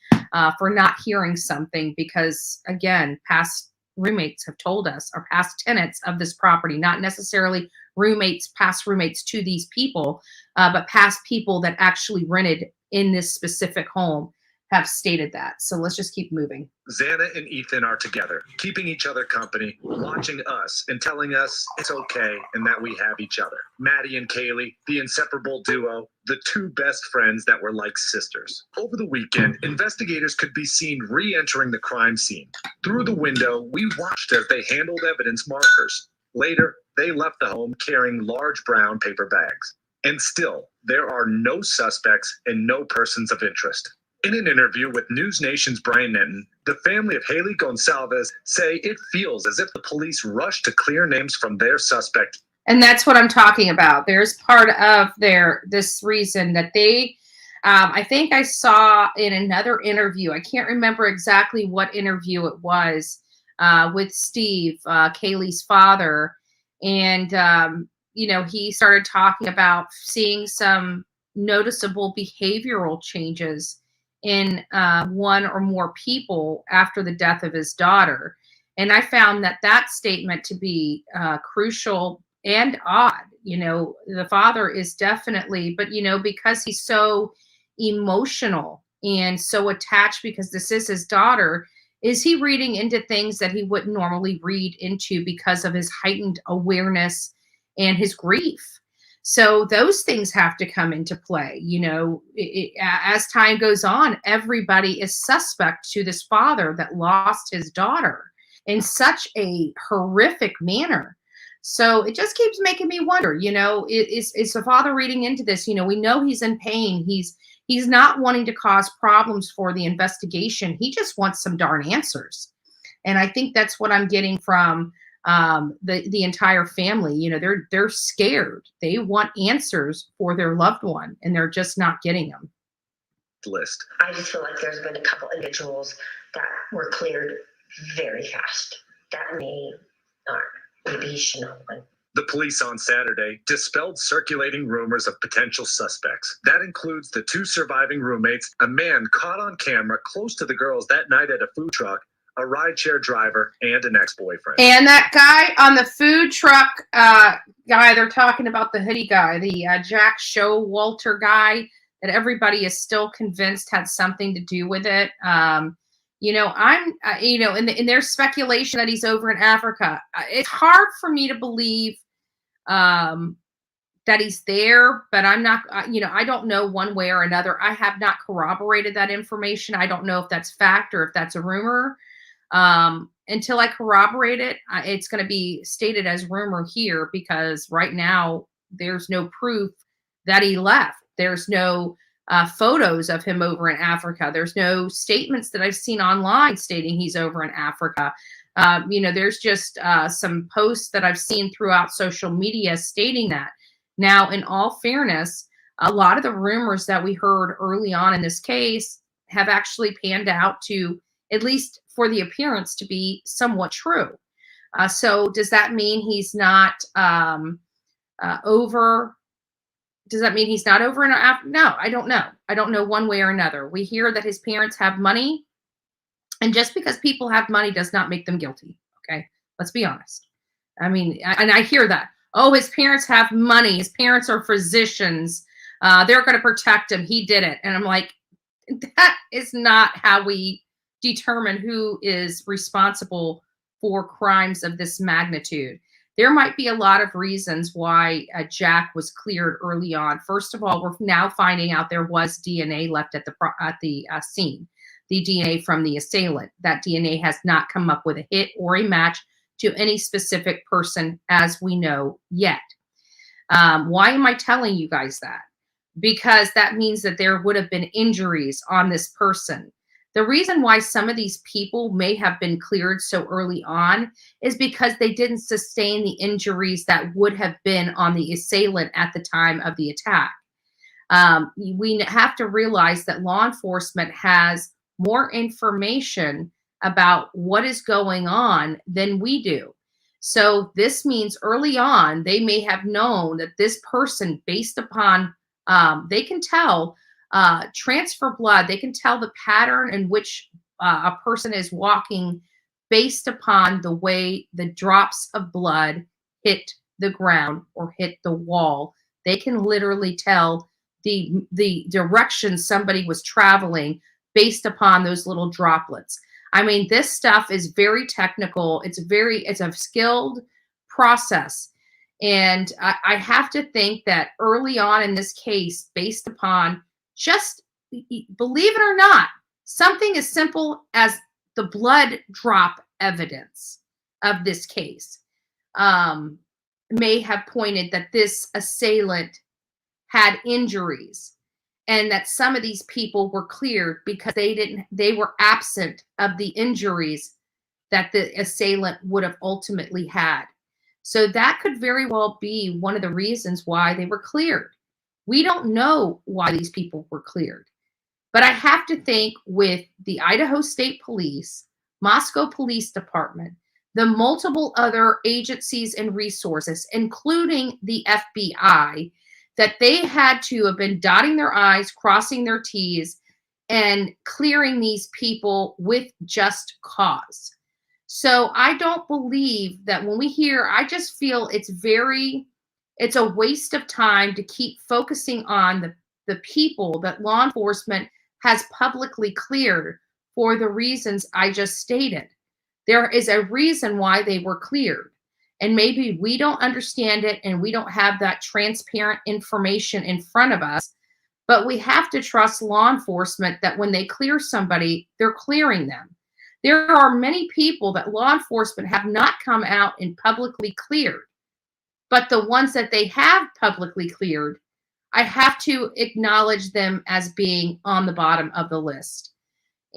for not hearing something, because again, past roommates have told us, or past tenants of this property, not necessarily roommates, past roommates to these people, but past people that actually rented in this specific home have stated that. So let's just keep moving. Xana and Ethan are together, keeping each other company, watching us and telling us it's okay and that we have each other. Maddie and Kaylee, the inseparable duo, the two best friends that were like sisters. Over the weekend, investigators could be seen re-entering the crime scene. Through the window, we watched as they handled evidence markers. Later, they left the home carrying large brown paper bags. And still, there are no suspects and no persons of interest. In an interview with News Nation's Brian Nenton, the family of Haley Gonsalves say it feels as if the police rushed to clear names from their suspect. And that's what I'm talking about. There's part of this reason that they, I think I saw in another interview, I can't remember exactly what interview it was, with Steve, Kaylee's father. And, he started talking about seeing some noticeable behavioral changes in one or more people after the death of his daughter. And I found that statement to be crucial and odd. The father is definitely, but because he's so emotional and so attached, because this is his daughter, is he reading into things that he wouldn't normally read into because of his heightened awareness and his grief? So those things have to come into play. As time goes on, everybody is suspect to this father that lost his daughter in such a horrific manner. So it just keeps making me wonder, is the father reading into this? We know he's in pain. He's not wanting to cause problems for the investigation. He just wants some darn answers. And I think that's what I'm getting from the entire family. You know, they're scared. They want answers for their loved one, and they're just not getting them. List. I just feel like there's been a couple individuals that were cleared very fast. That may not. Maybe you should know one. The police on Saturday dispelled circulating rumors of potential suspects. That includes the 2 surviving roommates, a man caught on camera close to the girls that night at a food truck, a rideshare driver, and an ex-boyfriend. And that guy on the food truck guy, they're talking about the hoodie guy, the Jack Showalter guy that everybody is still convinced had something to do with it. You know, and there's speculation that he's over in Africa. It's hard for me to believe that he's there, but I'm not, I don't know one way or another. I have not corroborated that information. I don't know if that's fact or if that's a rumor. Until I corroborate it, it's going to be stated as rumor here, because right now there's no proof that he left. There's no photos of him over in Africa. There's no statements that I've seen online stating he's over in Africa. There's just some posts that I've seen throughout social media stating that. Now, in all fairness, a lot of the rumors that we heard early on in this case have actually panned out to, at least for the appearance, to be somewhat true. So does that mean he's not over? Does that mean he's not over in Africa? No, I don't know. I don't know one way or another. We hear that his parents have money, and just because people have money does not make them guilty. Okay, let's be honest. I mean, and I hear that. Oh, his parents have money. His parents are physicians. They're going to protect him. He did it. And I'm like, that is not how we determine who is responsible for crimes of this magnitude. There might be a lot of reasons why Jack was cleared early on. First of all, we're now finding out there was DNA left at the scene, the DNA from the assailant. That DNA has not come up with a hit or a match to any specific person as we know yet. Why am I telling you guys that? Because that means that there would have been injuries on this person. The reason why some of these people may have been cleared so early on is because they didn't sustain the injuries that would have been on the assailant at the time of the attack. We have to realize that law enforcement has more information about what is going on than we do. So this means early on, they may have known that this person, based upon, they can tell transfer blood, they can tell the pattern in which a person is walking based upon the way the drops of blood hit the ground or hit the wall. They can literally tell the direction somebody was traveling based upon those little droplets. I mean, this stuff is very technical. It's a skilled process. And I have to think that early on in this case, based upon just, believe it or not, something as simple as the blood drop evidence of this case may have pointed that this assailant had injuries, and that some of these people were cleared because they were absent of the injuries that the assailant would have ultimately had. So that could very well be one of the reasons why they were cleared. We don't know why these people were cleared. But I have to think with the Idaho State Police, Mascow Police Department, the multiple other agencies and resources, including the FBI, that they had to have been dotting their I's, crossing their T's, and clearing these people with just cause. So I don't believe that when we hear, I just feel it's a waste of time to keep focusing on the people that law enforcement has publicly cleared for the reasons I just stated. There is a reason why they were cleared. And maybe we don't understand it and we don't have that transparent information in front of us, but we have to trust law enforcement that when they clear somebody, they're clearing them. There are many people that law enforcement have not come out and publicly cleared, but the ones that they have publicly cleared, I have to acknowledge them as being on the bottom of the list.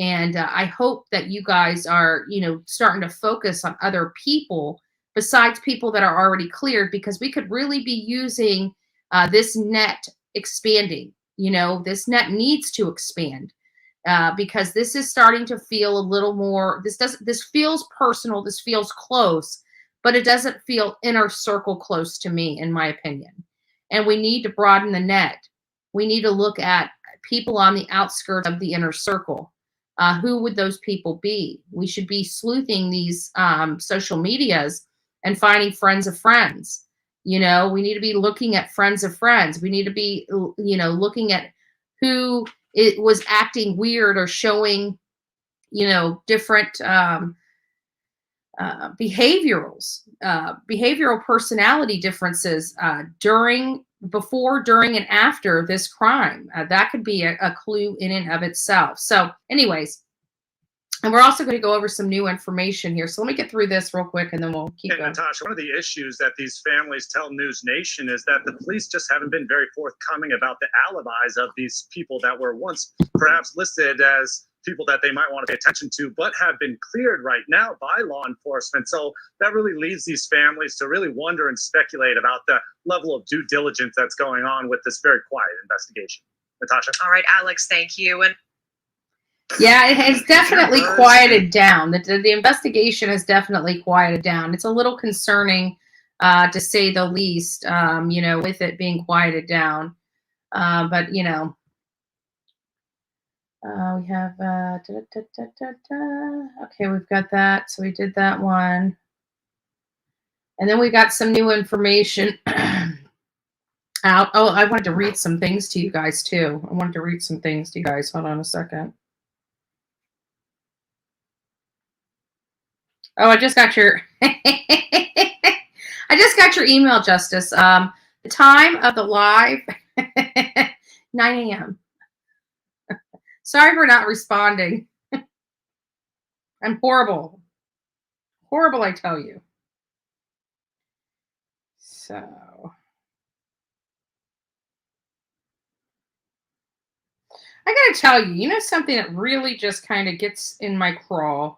And I hope that you guys are, starting to focus on other people besides people that are already cleared, because we could really be using this net expanding. This net needs to expand because this is starting to feel a little more, this feels personal, this feels close, but it doesn't feel inner circle close to me, in my opinion. And we need to broaden the net. We need to look at people on the outskirts of the inner circle. Who would those people be? We should be sleuthing these social medias and finding friends of friends. We need to be looking at friends of friends. We need to be, looking at who it was acting weird or showing, different behavioral personality differences before, during, and after this crime. That could be a clue in and of itself. So anyways, and we're also going to go over some new information here. So let me get through this real quick and then we'll keep going. Natasha, one of the issues that these families tell News Nation is that the police just haven't been very forthcoming about the alibis of these people that were once perhaps listed as people that they might want to pay attention to, but have been cleared right now by law enforcement. So that really leads these families to really wonder and speculate about the level of due diligence that's going on with this very quiet investigation. Natasha? All right, Alex, thank you. And yeah, it has definitely quieted down. The investigation has definitely quieted down. It's a little concerning, to say the least, with it being quieted down. But, we have, okay, we've got that. So we did that one. And then we got some new information out. Oh, I wanted to read some things to you guys, too. Hold on a second. Oh, I just got your email, Justice. The time of the live, 9 a.m. Sorry for not responding. I'm horrible. Horrible, I tell you. So. I gotta tell you, something that really just kind of gets in my crawl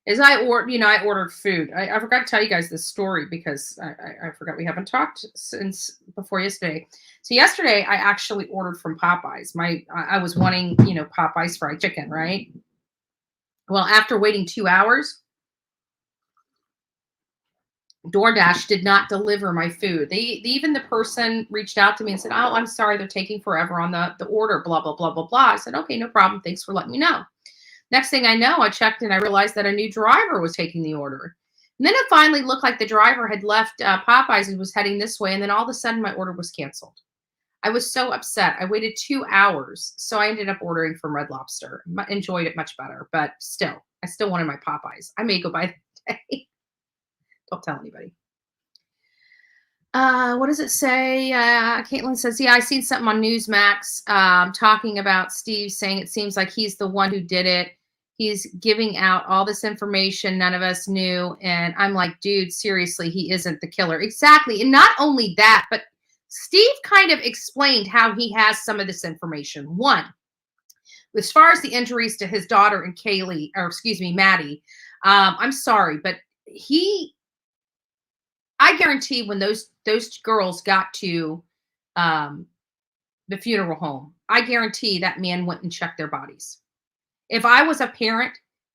is I ordered food. I forgot to tell you guys this story because I forgot we haven't talked since before yesterday. So yesterday I actually ordered from Popeyes. I was wanting, Popeyes fried chicken, right? Well, after waiting 2 hours, DoorDash did not deliver my food. Even the person reached out to me and said, "Oh, I'm sorry, they're taking forever on the order, blah, blah, blah, blah, blah." I said, "Okay, no problem. Thanks for letting me know." Next thing I know, I checked and I realized that a new driver was taking the order. And then it finally looked like the driver had left Popeyes and was heading this way. And then all of a sudden my order was canceled. I was so upset. I waited 2 hours. So I ended up ordering from Red Lobster. Enjoyed it much better, but still, I still wanted my Popeyes. I may go by the day. Don't tell anybody. What does it say? Caitlin says, yeah, I seen something on Newsmax talking about Steve saying it seems like he's the one who did it. He's giving out all this information none of us knew. And I'm like, dude, seriously, he isn't the killer. Exactly. And not only that, but Steve kind of explained how he has some of this information. One, as far as the injuries to his daughter and Maddie, I'm sorry, but I guarantee when those girls got to the funeral home, I guarantee that man went and checked their bodies. If I was a parent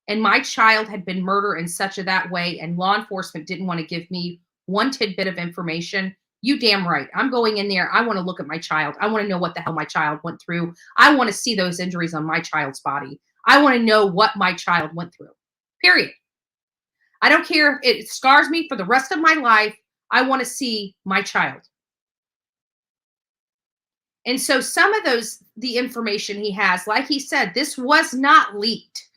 and my child had been murdered in such that way and law enforcement didn't want to give me one tidbit of information, you damn right. I'm going in there. I want to look at my child. I want to know what the hell my child went through. I want to see those injuries on my child's body. I want to know what my child went through. Period. I don't care if it scars me for the rest of my life. I want to see my child. And so some of the information he has, like he said, this was not leaked.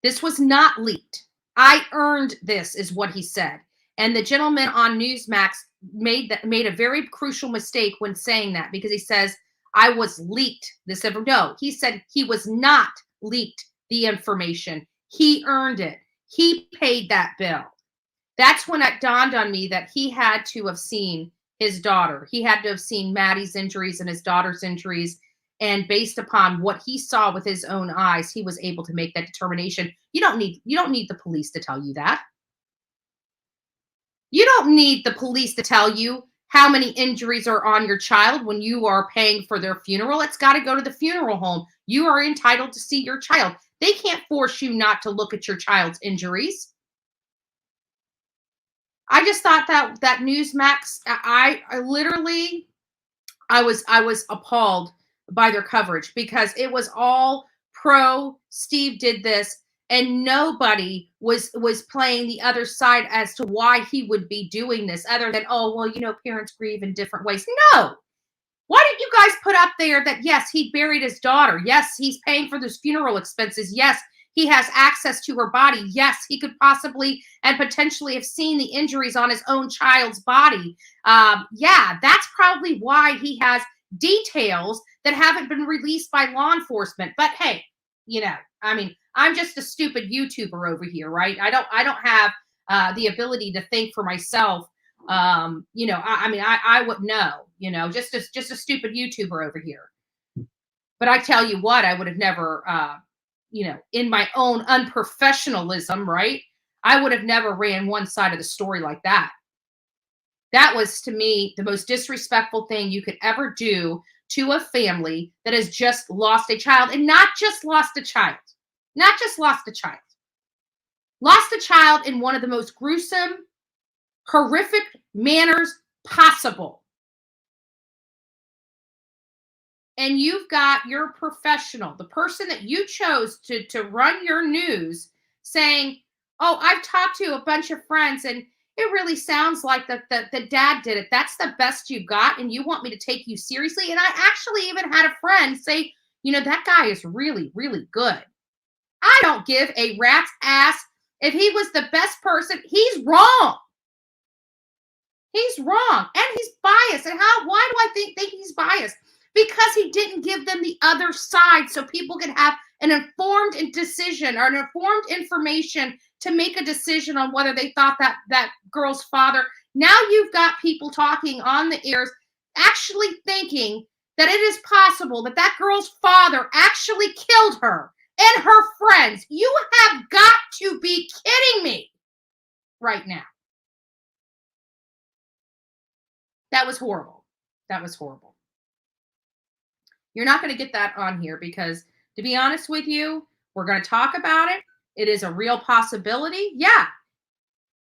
This was not leaked. I earned this, is what he said. And the gentleman on Newsmax made a very crucial mistake when saying that, because he says, I was leaked this. No, he said he was not leaked the information. He earned it. He paid that bill. That's when it dawned on me that he had to have seen his daughter. He had to have seen Maddie's injuries and his daughter's injuries. And based upon what he saw with his own eyes, he was able to make that determination. You don't need the police to tell you that. You don't need the police to tell you how many injuries are on your child when you are paying for their funeral. It's got to go to the funeral home. You are entitled to see your child. They can't force you not to look at your child's injuries. I just thought that Newsmax, I literally, I was appalled by their coverage, because it was all pro Steve did this, and nobody was playing the other side as to why he would be doing this, other than, oh, well, parents grieve in different ways. No. Why did you guys put up there that, yes, he buried his daughter? Yes, he's paying for those funeral expenses. Yes, he has access to her body. Yes, he could possibly and potentially have seen the injuries on his own child's body. Yeah, that's probably why he has details that haven't been released by law enforcement. But hey, I'm just a stupid YouTuber over here, right? I don't have the ability to think for myself. I would know, just a stupid YouTuber over here. But I tell you what, I would have never, in my own unprofessionalism, right? I would have never ran one side of the story like that. That was, to me, the most disrespectful thing you could ever do to a family that has just lost a child, and not just lost a child, lost a child in one of the most gruesome, horrific manners possible. And you've got your professional, the person that you chose to run your news, saying, oh, I've talked to a bunch of friends and it really sounds like the dad did it. That's the best you got, and you want me to take you seriously? And I actually even had a friend say, that guy is really, really good. I don't give a rat's ass if he was the best person. He's wrong. He's wrong. And he's biased. And why do I think he's biased? Because he didn't give them the other side so people could have an informed decision or an informed information to make a decision on whether they thought that girl's father. Now you've got people talking on the airs actually thinking that it is possible that girl's father actually killed her and her friends. You have got to be kidding me right now. That was horrible. That was horrible. You're not going to get that on here because, to be honest with you, we're going to talk about it. It is a real possibility. Yeah,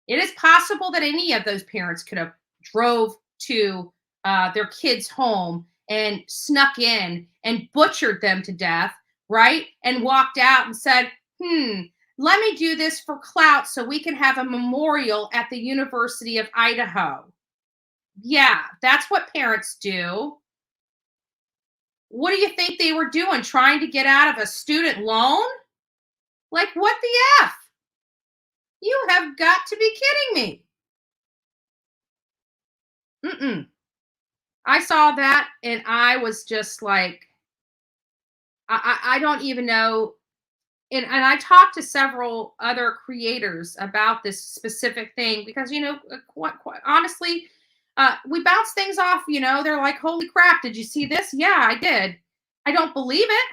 it is possible that any of those parents could have drove to their kids' home and snuck in and butchered them to death, right? And walked out and said, let me do this for clout so we can have a memorial at the University of Idaho. Yeah, that's what parents do. What do you think they were doing? Trying to get out of a student loan? Like, what the F? You have got to be kidding me. I saw that and I was just like, I don't even know. And I talked to several other creators about this specific thing because, quite honestly, we bounce things off, they're like, holy crap, did you see this? Yeah, I did. I don't believe it.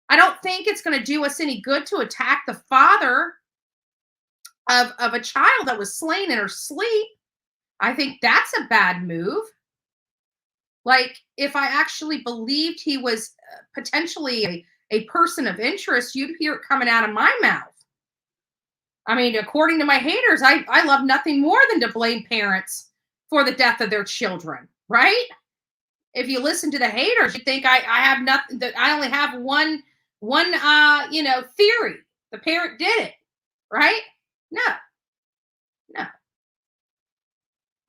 I don't think it's going to do us any good to attack the father of a child that was slain in her sleep. I think that's a bad move. Like, if I actually believed he was potentially a person of interest, you'd hear it coming out of my mouth. I mean, according to my haters, I love nothing more than to blame parents for the death of their children, right? If you listen to the haters, you think I have nothing, that I only have one theory. The parent did it, right? No.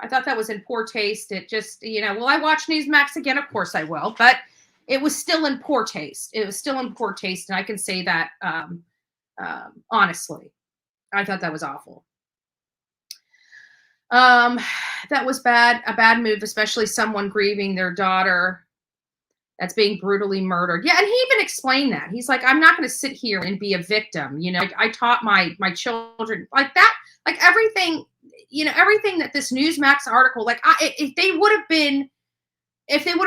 I thought that was in poor taste. It just, will I watch Newsmax again? Of course I will, but it was still in poor taste. It was still in poor taste, and I can say that honestly. I thought that was awful. That was bad, a bad move, especially someone grieving their daughter that's being brutally murdered. Yeah, and he even explained that. He's like, I'm not going to sit here and be a victim. I taught my children like that, like everything, everything that this Newsmax article, like if they would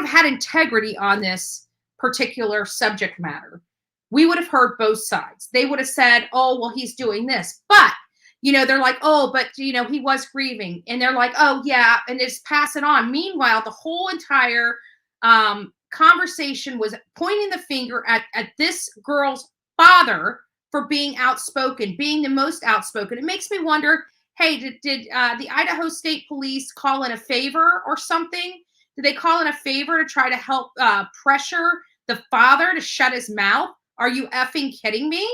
have had integrity on this, particular subject matter, we would have heard both sides. They would have said, oh, well, he's doing this. But, they're like, oh, but, he was grieving. And they're like, oh, yeah. And it's pass it on. Meanwhile, the whole entire conversation was pointing the finger at this girl's father for being outspoken, being the most outspoken. It makes me wonder, hey, did the Idaho State Police call in a favor or something? Did they call in a favor to try to help pressure the father to shut his mouth? Are you effing kidding me?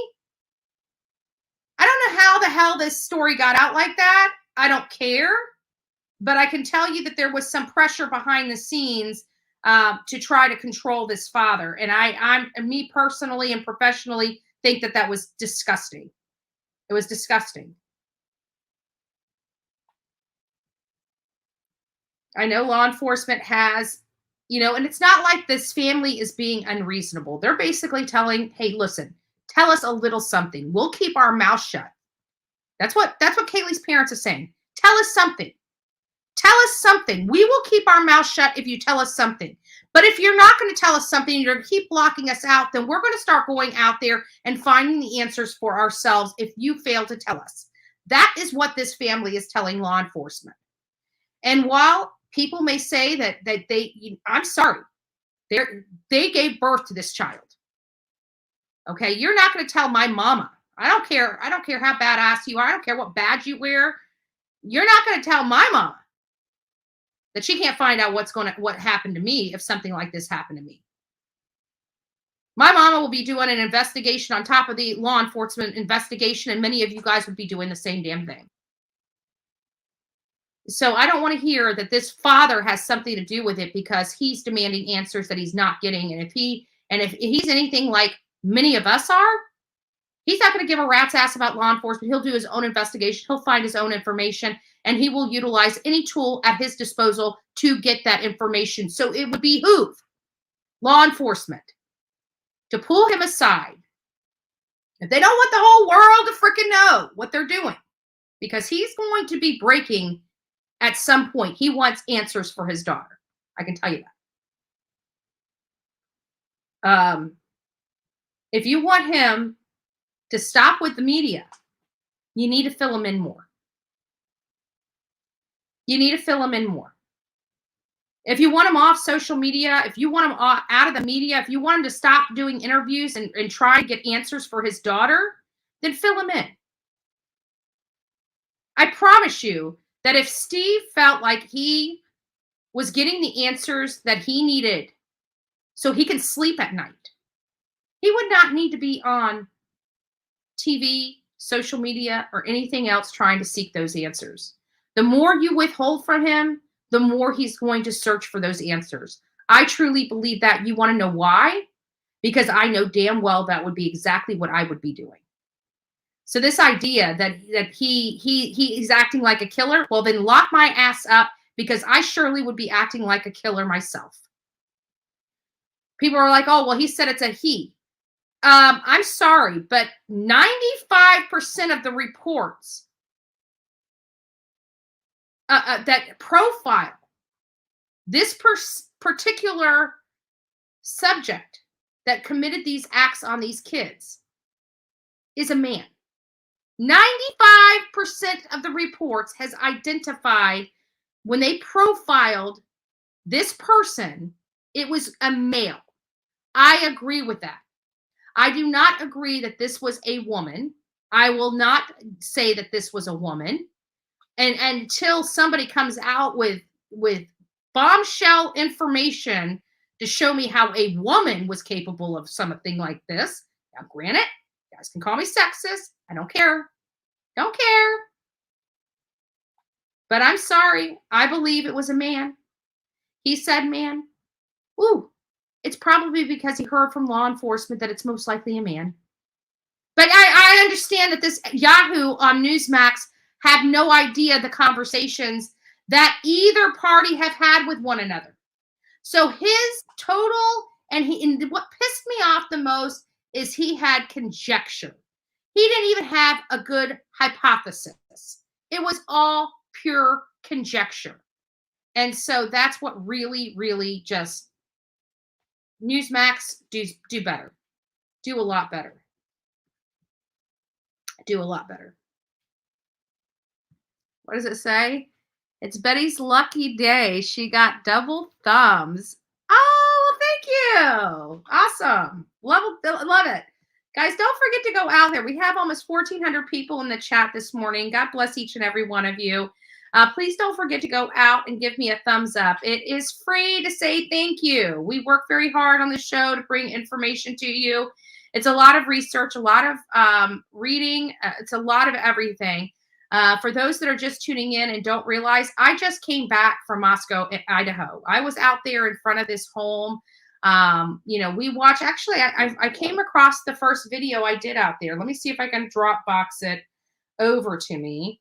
I don't know how the hell this story got out like that. I don't care. But I can tell you that there was some pressure behind the scenes to try to control this father. And me personally and professionally think that was disgusting. It was disgusting. I know law enforcement has, and it's not like this family is being unreasonable. They're basically telling, hey, listen, tell us a little something. We'll keep our mouth shut. That's what Kaylee's parents are saying. Tell us something. Tell us something. We will keep our mouth shut if you tell us something. But if you're not going to tell us something, you're going to keep blocking us out, then we're going to start going out there and finding the answers for ourselves if you fail to tell us. That is what this family is telling law enforcement. And while people may say that I'm sorry, they gave birth to this child. Okay, you're not going to tell my mama. I don't care how badass you are. I don't care what badge you wear. You're not going to tell my mama that she can't find out what happened to me if something like this happened to me. My mama will be doing an investigation on top of the law enforcement investigation, and many of you guys would be doing the same damn thing. So I don't want to hear that this father has something to do with it because he's demanding answers that he's not getting. And if he's anything like many of us are, he's not going to give a rat's ass about law enforcement. He'll do his own investigation. He'll find his own information, and he will utilize any tool at his disposal to get that information. So it would behoove law enforcement to pull him aside. If they don't want the whole world to freaking know what they're doing, because he's going to be breaking at some point. He wants answers for his daughter. I can tell you that. If you want him to stop with the media, you need to fill him in more. You need to fill him in more. If you want him off social media, if you want him out of the media, if you want him to stop doing interviews and try and get answers for his daughter, then fill him in. I promise you that if Steve felt like he was getting the answers that he needed so he can sleep at night, he would not need to be on TV, social media, or anything else trying to seek those answers. The more you withhold from him, the more he's going to search for those answers. I truly believe that. You want to know why? Because I know damn well that would be exactly what I would be doing. So this idea that he's acting like a killer, well, then lock my ass up, because I surely would be acting like a killer myself. People are like, oh, well, he said it's a he. I'm sorry, but 95% of the reports that profile this particular subject that committed these acts on these kids is a man. 95% of the reports has identified when they profiled this person, it was a male. I agree with that. I do not agree that this was a woman. I will not say that this was a woman. And until somebody comes out with bombshell information to show me how a woman was capable of something like this. Now, granted, you guys can call me sexist. I don't care. Don't care. But I'm sorry. I believe it was a man. He said man. Ooh, it's probably because he heard from law enforcement that it's most likely a man. But I understand that this Yahoo on Newsmax had no idea the conversations that either party have had with one another. So his total, and what pissed me off the most is he had conjecture. He didn't even have a good hypothesis. It was all pure conjecture. And so that's what really, really just Newsmax, do better. Do a lot better. Do a lot better. What does it say? It's Betty's lucky day. She got double thumbs. Oh, well, thank you. Awesome. Love it. Guys, don't forget to go out there. We have almost 1,400 people in the chat this morning. God bless each and every one of you. Please don't forget to go out and give me a thumbs up. It is free to say thank you. We work very hard on the show to bring information to you. It's a lot of research, a lot of reading. It's a lot of everything. For those that are just tuning in and don't realize, I just came back from Mascow, Idaho. I was out there in front of this home. We watch, actually, I came across the first video I did out there. Let me see if I can Dropbox it over to me.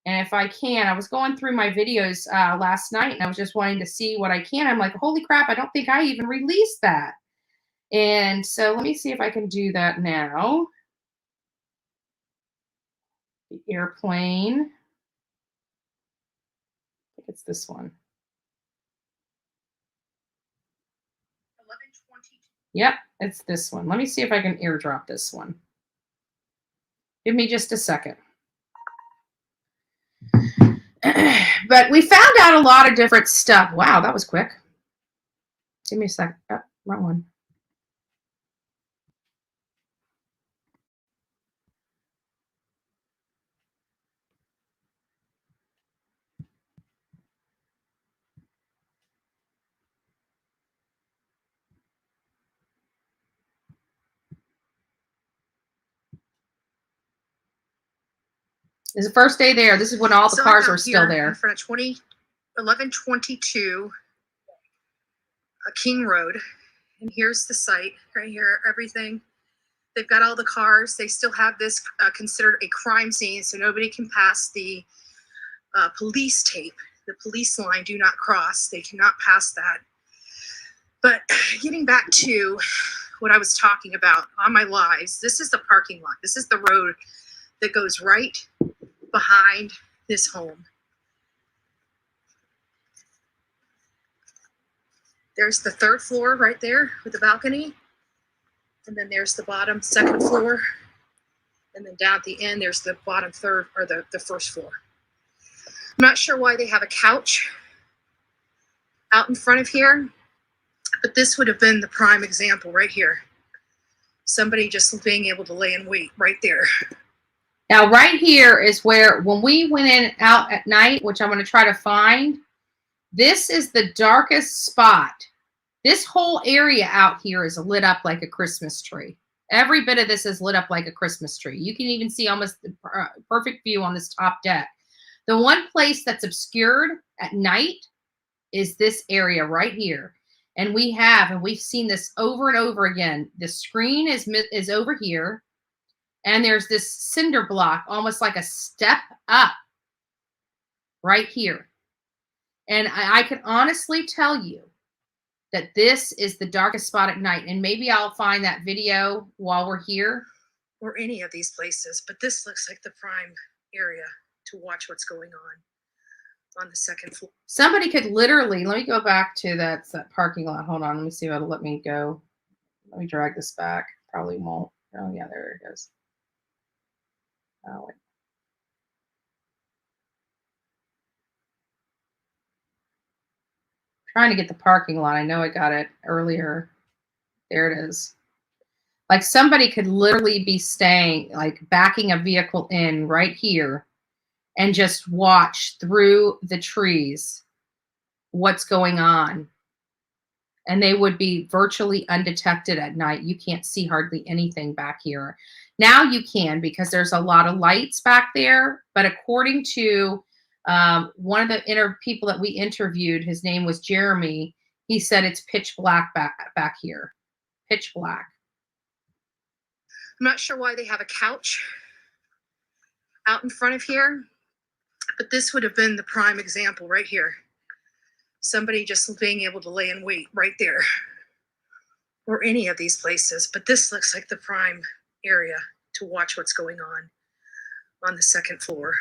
And if I can, I was going through my videos last night and I was just wanting to see what I can. I'm like, holy crap, I don't think I even released that. And so let me see if I can do that now. The airplane. I think it's this one. 11:22. Yep, it's this one. Let me see if I can airdrop this one. Give me just a second. But we found out a lot of different stuff. Wow, that was quick. Give me a second. Oh, wrong one. This is the first day there. This is when all the cars are still there. In front of 1122 King Road. And here's the site right here, everything. They've got all the cars. They still have this considered a crime scene, so nobody can pass the police tape. The police line, do not cross. They cannot pass that. But getting back to what I was talking about on my lives, this is the parking lot. This is the road that goes right behind this home. There's the third floor right there with the balcony. And then there's the bottom second floor. And then down at the end, there's the bottom third or the first floor. I'm not sure why they have a couch out in front of here, but this would have been the prime example right here. Somebody just being able to lay in wait right there. Now, right here is where, when we went in out at night, which I'm going to try to find, this is the darkest spot. This whole area out here is lit up like a Christmas tree. Every bit of this is lit up like a Christmas tree. You can even see almost the perfect view on this top deck. The one place that's obscured at night is this area right here. And we've seen this over and over again. The screen is over here. And there's this cinder block, almost like a step up right here. And I can honestly tell you that this is the darkest spot at night. And maybe I'll find that video while we're here. Or any of these places. But this looks like the prime area to watch what's going on the second floor. Somebody could literally, let me go back to that parking lot. Hold on, let me see if it'll let me go. Let me drag this back. Probably won't. Oh, yeah, there it goes. Oh, wait. Trying to get the parking lot. I know I got it earlier. There it is. Like somebody could literally be staying, like backing a vehicle in right here and just watch through the trees what's going on. And they would be virtually undetected at night. You can't see hardly anything back here. Now you can, because there's a lot of lights back there. But according to one of the people that we interviewed, his name was Jeremy, he said it's pitch black back here. Pitch black. I'm not sure why they have a couch out in front of here, but this would have been the prime example right here. Somebody just being able to lay in wait right there. Or any of these places, but this looks like the prime area to watch what's going on the second floor.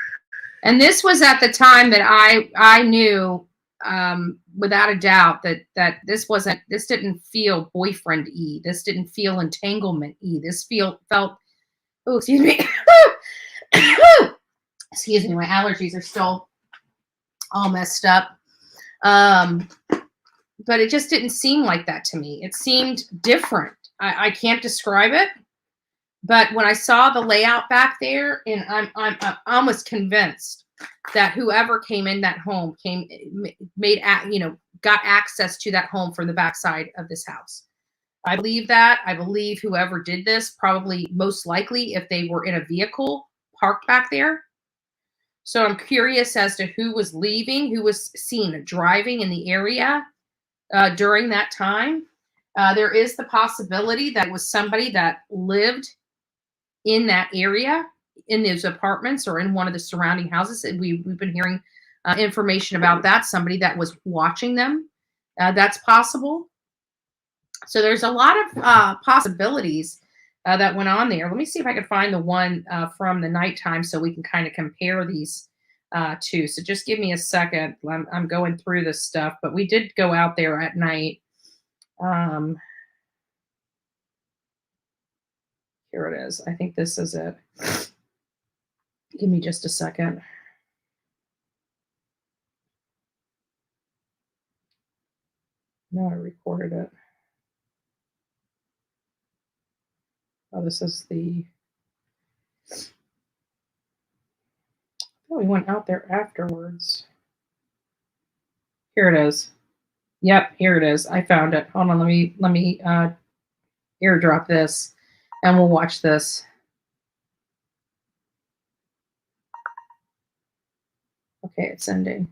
And this was at the time that I knew without a doubt that this didn't feel boyfriend-y. This didn't feel entanglement-y. This felt, oh, excuse me. Excuse me, my allergies are still all messed up. But it just didn't seem like that to me. It seemed different. I can't describe it. But when I saw the layout back there, and I'm almost convinced that whoever came in that home got access to that home from the backside of this house. I believe that. I believe whoever did this probably most likely if they were in a vehicle parked back there. So I'm curious as to who was leaving, who was seen driving in the area during that time. There is the possibility that it was somebody that lived in that area, in those apartments or in one of the surrounding houses. And we've been hearing information about that. Somebody that was watching them. That's possible. So there's a lot of possibilities that went on there. Let me see if I can find the one from the nighttime so we can kind of compare these two. So just give me a second. I'm going through this stuff, but we did go out there at night. Here it is. I think this is it. Give me just a second. No, I recorded it. Oh, this is the... Oh, we went out there afterwards. Here it is. Yep, here it is. I found it. Hold on, let me airdrop this, and we'll watch this. Okay, it's ending.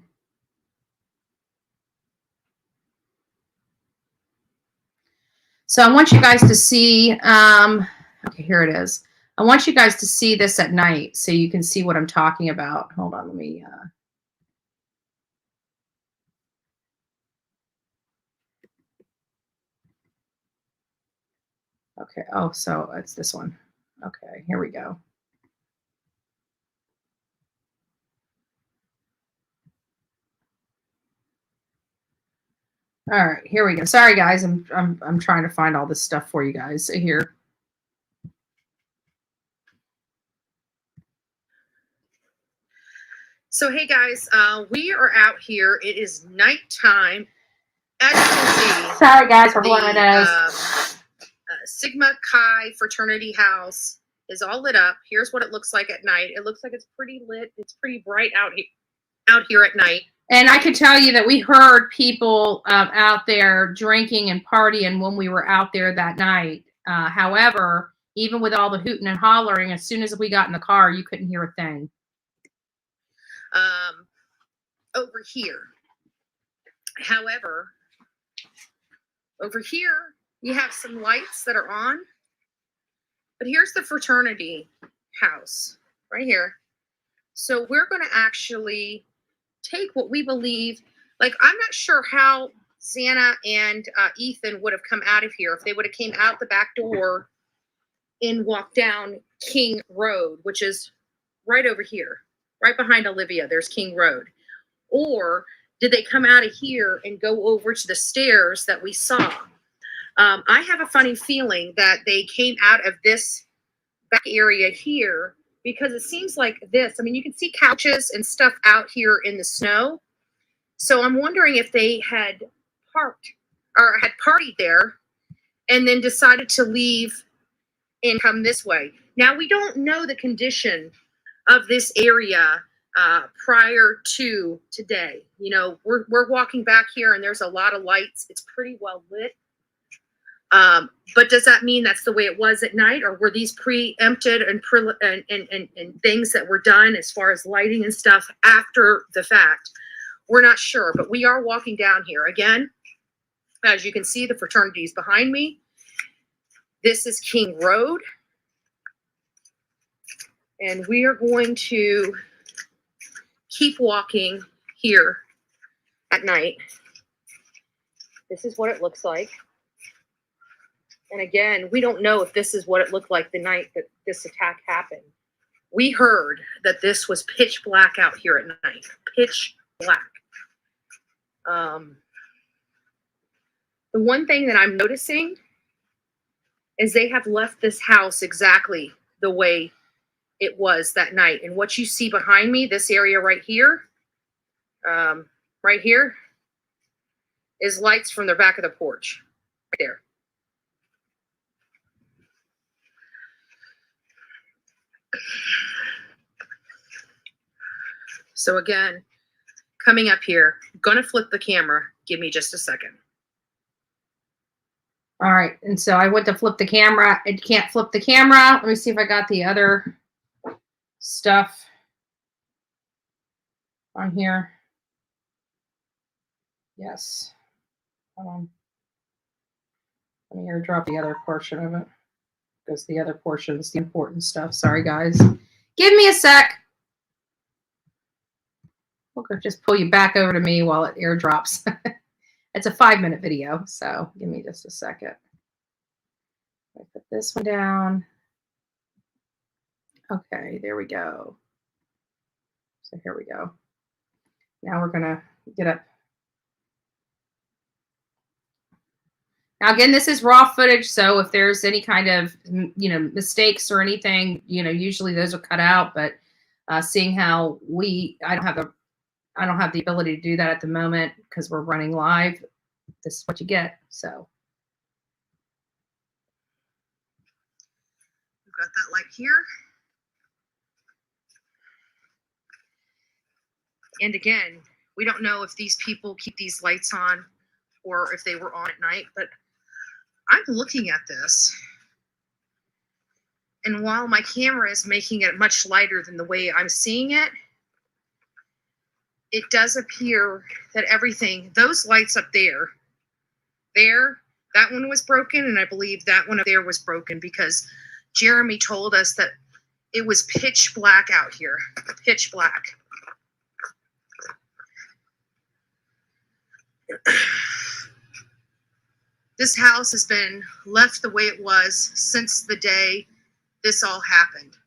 So I want you guys to see, okay, here it is. I want you guys to see this at night so you can see what I'm talking about. Hold on, let me, okay, oh, so it's this one. Okay, here we go. All right, here we go. Sorry, guys, I'm trying to find all this stuff for you guys here. So, hey guys, we are out here. It is nighttime. As you can see, sorry guys for blowing my nose. Sigma Chi fraternity house is all lit up. Here's what it looks like at night. It looks like it's pretty lit. It's pretty bright out here at night. And I can tell you that we heard people out there drinking and partying when we were out there that night. However, even with all the hooting and hollering, as soon as we got in the car, you couldn't hear a thing. Over here. However, over here, you have some lights that are on. But here's the fraternity house right here. So we're going to actually take what we believe, like, I'm not sure how Xana and Ethan would have come out of here if they would have came out the back door and walked down King Road, which is right over here, right behind Olivia. There's King Road. Or did they come out of here and go over to the stairs that we saw? I have a funny feeling that they came out of this back area here because it seems like this. I mean, you can see couches and stuff out here in the snow. So I'm wondering if they had parked or had partied there and then decided to leave and come this way. Now, we don't know the condition of this area prior to today. You know, we're walking back here and there's a lot of lights. It's pretty well lit. But does that mean that's the way it was at night, or were these preempted and things that were done as far as lighting and stuff after the fact? We're not sure, but we are walking down here. Again, as you can see, the fraternity is behind me. This is King Road. And we are going to keep walking here at night. This is what it looks like. And again, we don't know if this is what it looked like the night that this attack happened. We heard that this was pitch black out here at night. Pitch black. The one thing that I'm noticing is they have left this house exactly the way it was that night. And what you see behind me, this area right here, is lights from the back of the porch, right there. So again, coming up here, I'm gonna flip the camera. Give me just a second. All right, and so I went to flip the camera. It can't flip the camera. Let me see if I got the other stuff on here. Yes. Hold on. Let me airdrop the other portion of it, because the other portion is the important stuff. Sorry, guys. Give me a sec. We'll just pull you back over to me while it airdrops. It's a 5-minute video, so give me just a second. I put this one down. Okay, there we go. So here we go. Now we're gonna get up. Now again, this is raw footage, so if there's any kind of mistakes or anything, usually those are cut out. But seeing how I don't have the ability to do that at the moment because we're running live. This is what you get. So we've got that light here. And again, we don't know if these people keep these lights on or if they were on at night, but I'm looking at this. And while my camera is making it much lighter than the way I'm seeing it, it does appear that everything, those lights up there, that one was broken, and I believe that one up there was broken because Jeremy told us that it was pitch black out here, pitch black. This house has been left the way it was since the day this all happened.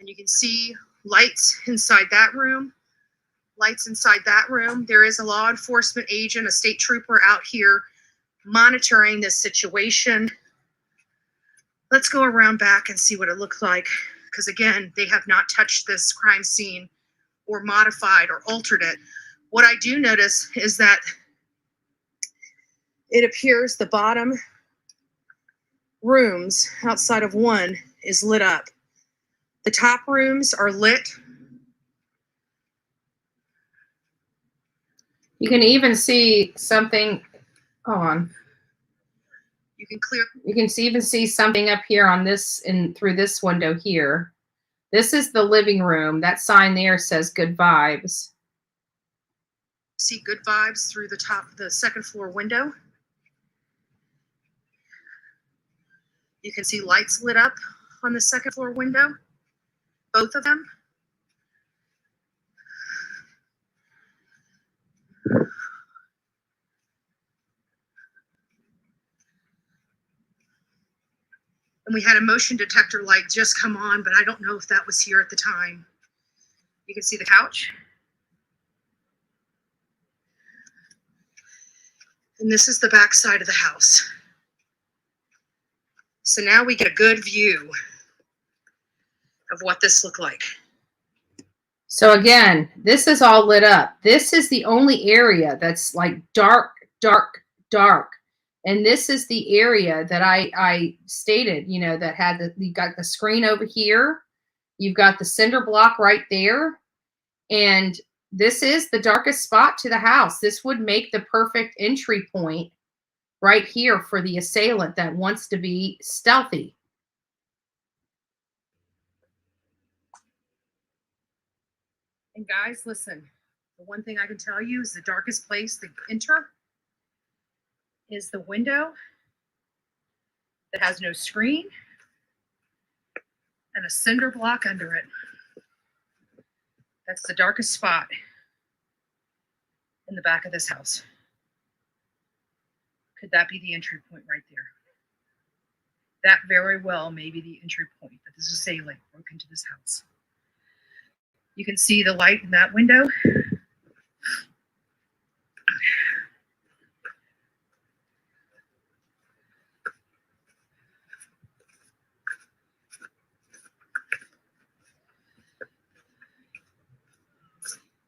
And you can see lights inside that room, lights inside that room. There is a law enforcement agent, a state trooper out here monitoring this situation. Let's go around back and see what it looks like. Because again, they have not touched this crime scene or modified or altered it. What I do notice is that it appears the bottom rooms outside of one is lit up. The top rooms are lit. you can even see something. Hold on. You can even see something up here on this through this window here. This is the living room. That sign there says good vibes. See good vibes through the second floor window. You can see lights lit up on the second floor window, both of them. And we had a motion detector light just come on, but I don't know if that was here at the time. You can see the couch. And this is the back side of the house. So now we get a good view of what this looked like. So again, this is all lit up. This is the only area that's like dark, dark, dark. And this is the area that I stated, that had you got the screen over here. You've got the cinder block right there. And this is the darkest spot to the house. This would make the perfect entry point right here for the assailant that wants to be stealthy. And guys, listen, the one thing I can tell you is the darkest place to enter is the window that has no screen and a cinder block under it. That's the darkest spot in the back of this house. Could that be the entry point right there? That very well may be the entry point that this assailant broke into this house. You can see the light in that window.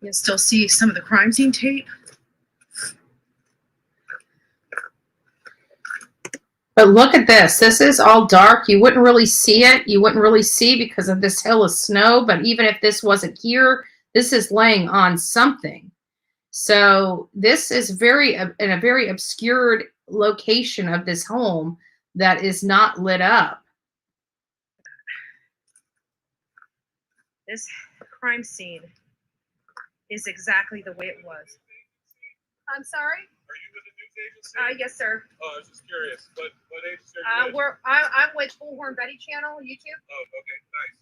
You can still see some of the crime scene tape. But look at this. This is all dark. You wouldn't really see it. You wouldn't really see because of this hill of snow. But even if this wasn't here, this is laying on something. So this is in a very obscured location of this home that is not lit up. This crime scene is exactly the way it was. I'm sorry? Are you with the news agency? Yes, sir. Oh, I was just curious. What agency are you with? I'm with Bullhorn Betty channel, YouTube. Oh, okay, nice.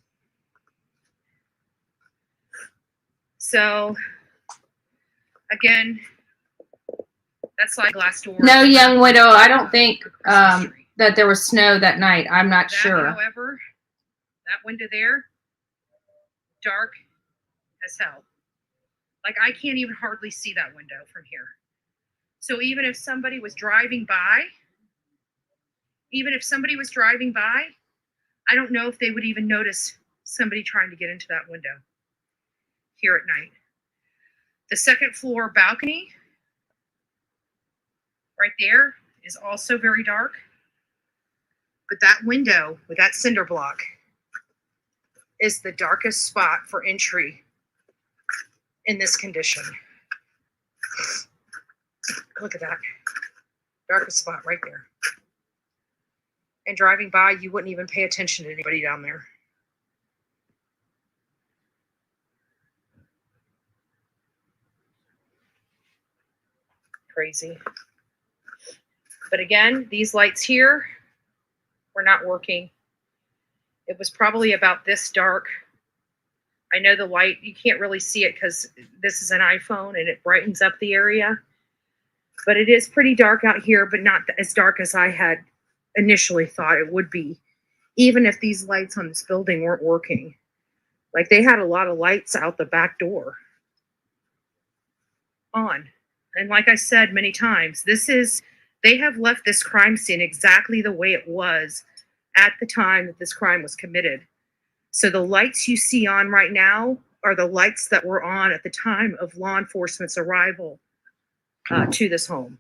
So, again, that slide glass door. No, young widow, I don't think that there was snow that night. I'm not sure. However, that window there, dark as hell. Like, I can't even hardly see that window from here. So even if somebody was driving by, I don't know if they would even notice somebody trying to get into that window here at night. The second floor balcony right there is also very dark. But that window with that cinder block is the darkest spot for entry in this condition. Look at that. Darkest spot right there. And driving by, you wouldn't even pay attention to anybody down there. Crazy. But again, these lights here were not working. It was probably about this dark. I know the light, you can't really see it because this is an iPhone and it brightens up the area. But it is pretty dark out here, but not as dark as I had initially thought it would be, even if these lights on this building weren't working. Like, they had a lot of lights out the back door on. And like I said many times, they have left this crime scene exactly the way it was at the time that this crime was committed. So the lights you see on right now are the lights that were on at the time of law enforcement's arrival to this home.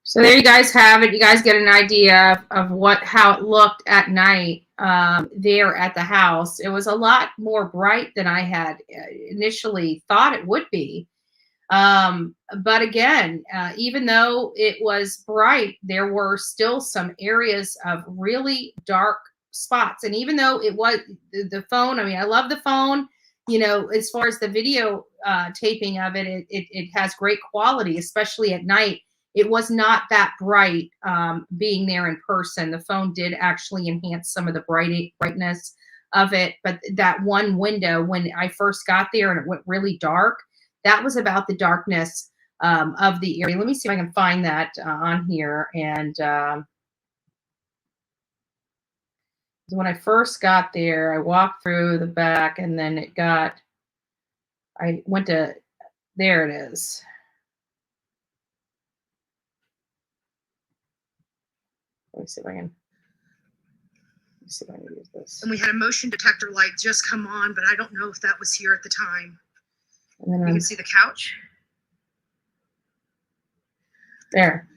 So there you guys have it. You guys get an idea of how it looked at night there at the house. It was a lot more bright than I had initially thought it would be. But again, even though it was bright, there were still some areas of really dark spots. And even though it was the phone, I mean, I love the phone, you know, as far as the video taping of it, it has great quality, especially at night. It was not that bright being there in person. The phone did actually enhance some of the brightness of it. But that one window, when I first got there and it went really dark, that was about the darkness of the area. Let me see if I can find that on here. And when I first got there, I walked through the back and then I went to, there it is. Let me see if I can use this. And we had a motion detector light just come on, but I don't know if that was here at the time. And then you can see the couch. There.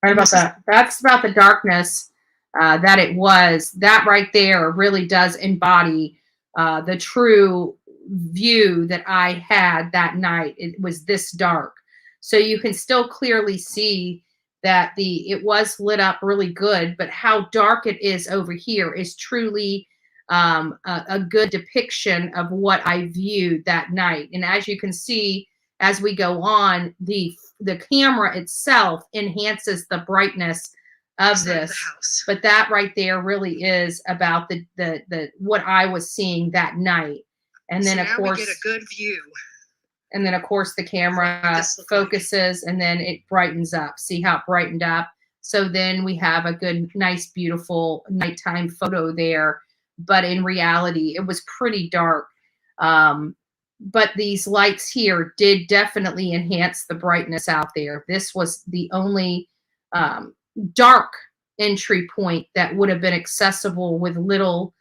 Right about that. That's about the darkness that it was. That right there really does embody the true view that I had that night. It was this dark. So you can still clearly see that it was lit up really good, but how dark it is over here is truly a good depiction of what I viewed that night. And as you can see, as we go on, the camera itself enhances the brightness of this. But that right there really is about the what I was seeing that night. And then of course we get a good view. And then, of course, the camera focuses and then it brightens up. See how it brightened up? So then we have a good, nice, beautiful nighttime photo there. But in reality, it was pretty dark. But these lights here did definitely enhance the brightness out there. This was the only dark entry point that would have been accessible with little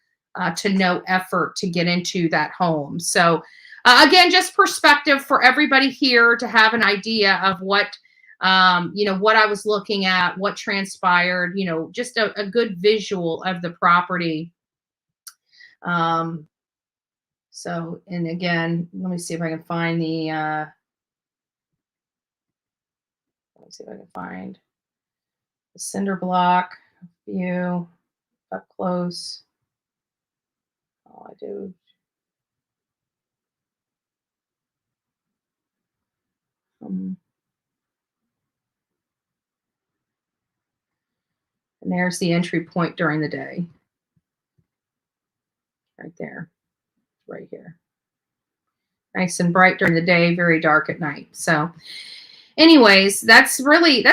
to no effort to get into that home. So again, just perspective for everybody here to have an idea of what, what I was looking at, what transpired, just a good visual of the property. So, and again, let me see if I can find the, let me see if I can find the cinder block view up close. Oh, I do. And there's the entry point during the day. Right there. Right here. Nice and bright during the day, very dark at night. So anyways, that's really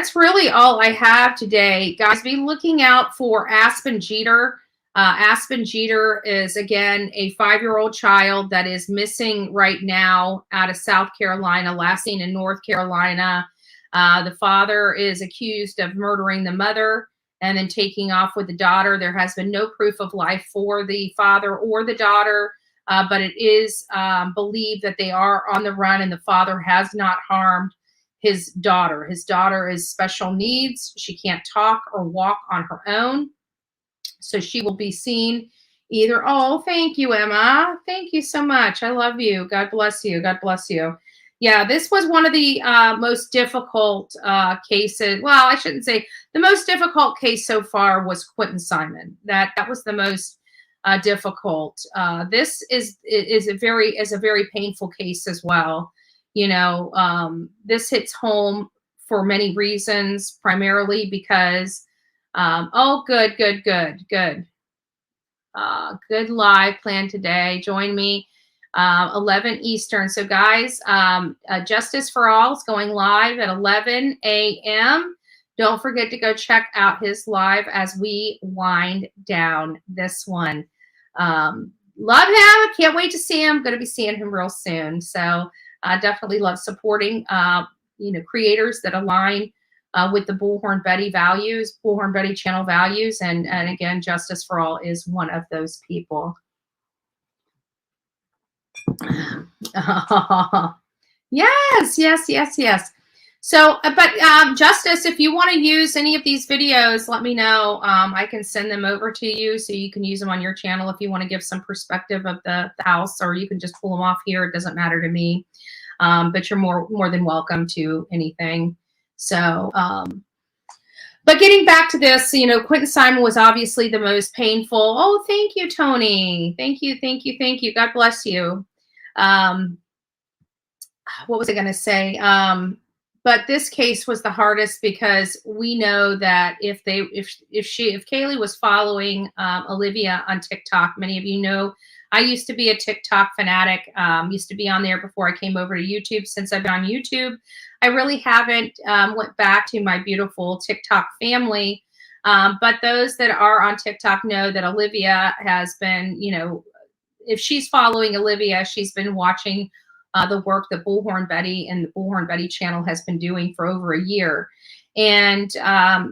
all I have today. Guys, be looking out for Aspen Jeter. Aspen Jeter is, again, a 5-year-old child that is missing right now out of South Carolina, last seen in North Carolina. The father is accused of murdering the mother and then taking off with the daughter. There has been no proof of life for the father or the daughter, but it is believed that they are on the run, and the father has not harmed his daughter. His daughter is special needs. She can't talk or walk on her own. So she will be seen either. Oh, thank you, Emma. Thank you so much. I love you. God bless you. God bless you. Yeah, this was one of the most difficult cases. Well, I shouldn't say the most difficult case so far was Quentin Simon. That was the most difficult. This is a very painful case as well. This hits home for many reasons, primarily because good live plan today. Join me 11 Eastern. So guys, Justice for All is going live at 11 a.m. Don't forget to go check out his live as we wind down this one. Love him. Can't wait to see him. Going to be seeing him real soon. So I definitely love supporting, creators that align with the Bullhorn Betty values, Bullhorn Betty channel values. And again, Justice for All is one of those people. Yes. So, but Justice, if you want to use any of these videos, let me know. I can send them over to you so you can use them on your channel if you want to give some perspective of the house, or you can just pull them off here. It doesn't matter to me. But you're more than welcome to anything. So, but getting back to this, Quentin Simon was obviously the most painful. Oh, thank you, Tony. Thank you. God bless you. What was I going to say? But this case was the hardest because we know that if Kaylee was following Olivia on TikTok, many of you know, I used to be a TikTok fanatic, used to be on there before I came over to YouTube. Since I've been on YouTube, I really haven't went back to my beautiful TikTok family. But those that are on TikTok know that Olivia has been, if she's following Olivia, she's been watching the work that Bullhorn Betty and the Bullhorn Betty channel has been doing for over a year. And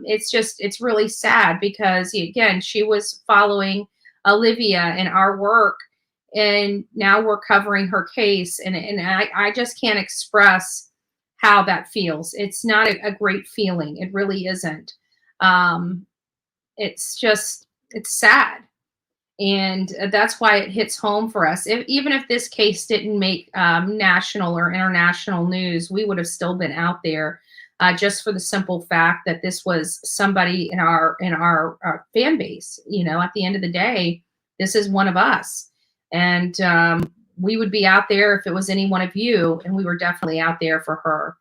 it's really sad because, again, she was following Olivia and our work, and now we're covering her case. And I just can't express how that feels. It's not a great feeling. It really isn't. It's sad. And that's why it hits home for us. Even if this case didn't make national or international news, we would have still been out there just for the simple fact that this was somebody in our fan base. At the end of the day, this is one of us. And we would be out there if it was any one of you, and we were definitely out there for her.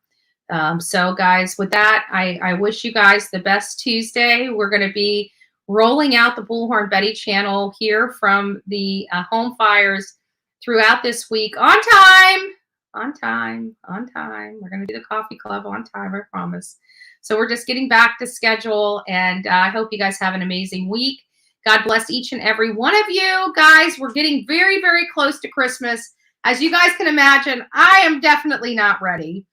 So guys, with that, I wish you guys the best Tuesday. We're going to be rolling out the Bullhorn Betty channel here from the home fires throughout this week on time. time, on time. We're going to do the coffee club on time, I promise. So we're just getting back to schedule, and I hope you guys have an amazing week. God bless each and every one of you. Guys, we're getting very, very close to Christmas. As you guys can imagine, I am definitely not ready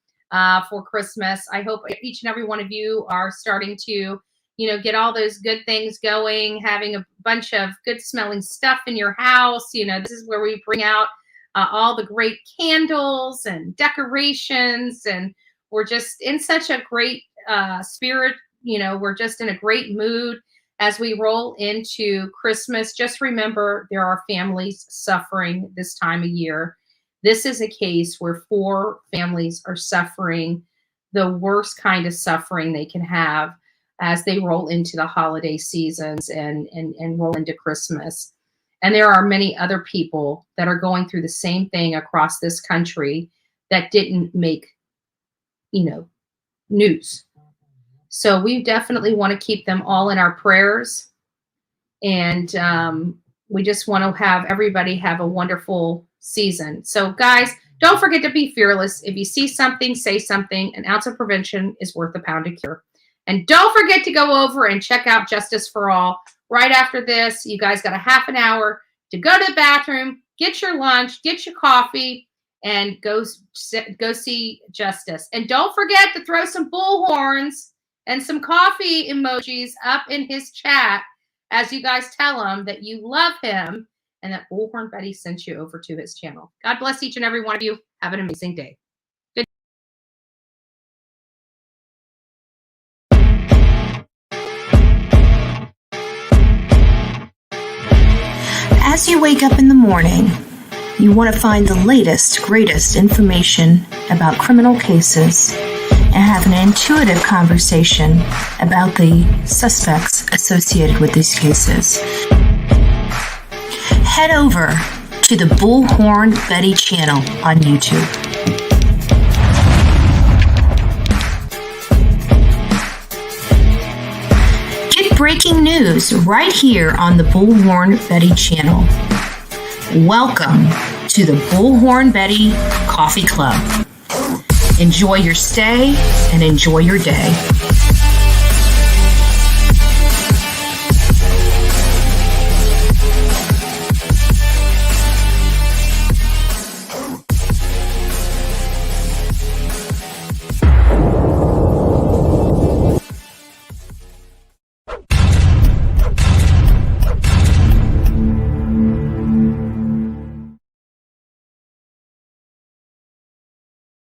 for Christmas. I hope each and every one of you are starting to, get all those good things going, having a bunch of good smelling stuff in your house. This is where we bring out all the great candles and decorations, and we're just in such a great spirit. We're just in a great mood as we roll into Christmas. Just remember, there are families suffering this time of year. This is a case where 4 families are suffering the worst kind of suffering they can have as they roll into the holiday seasons and roll into Christmas. And there are many other people that are going through the same thing across this country that didn't make, news. So we definitely want to keep them all in our prayers. And we just want to have everybody have a wonderful season. So guys, don't forget to be fearless. If you see something, say something. An ounce of prevention is worth a pound of cure. And don't forget to go over and check out Justice for All. Right after this, you guys got a half an hour to go to the bathroom, get your lunch, get your coffee, and go see Justice. And don't forget to throw some bullhorns and some coffee emojis up in his chat as you guys tell him that you love him and that Bullhorn Betty sent you over to his channel. God bless each and every one of you. Have an amazing day. Good. As you wake up in the morning, you want to find the latest, greatest information about criminal cases and have an intuitive conversation about the suspects associated with these cases. Head over to the Bullhorn Betty channel on YouTube. Get breaking news right here on the Bullhorn Betty channel. Welcome to the Bullhorn Betty Coffee Club. Enjoy your stay and enjoy your day.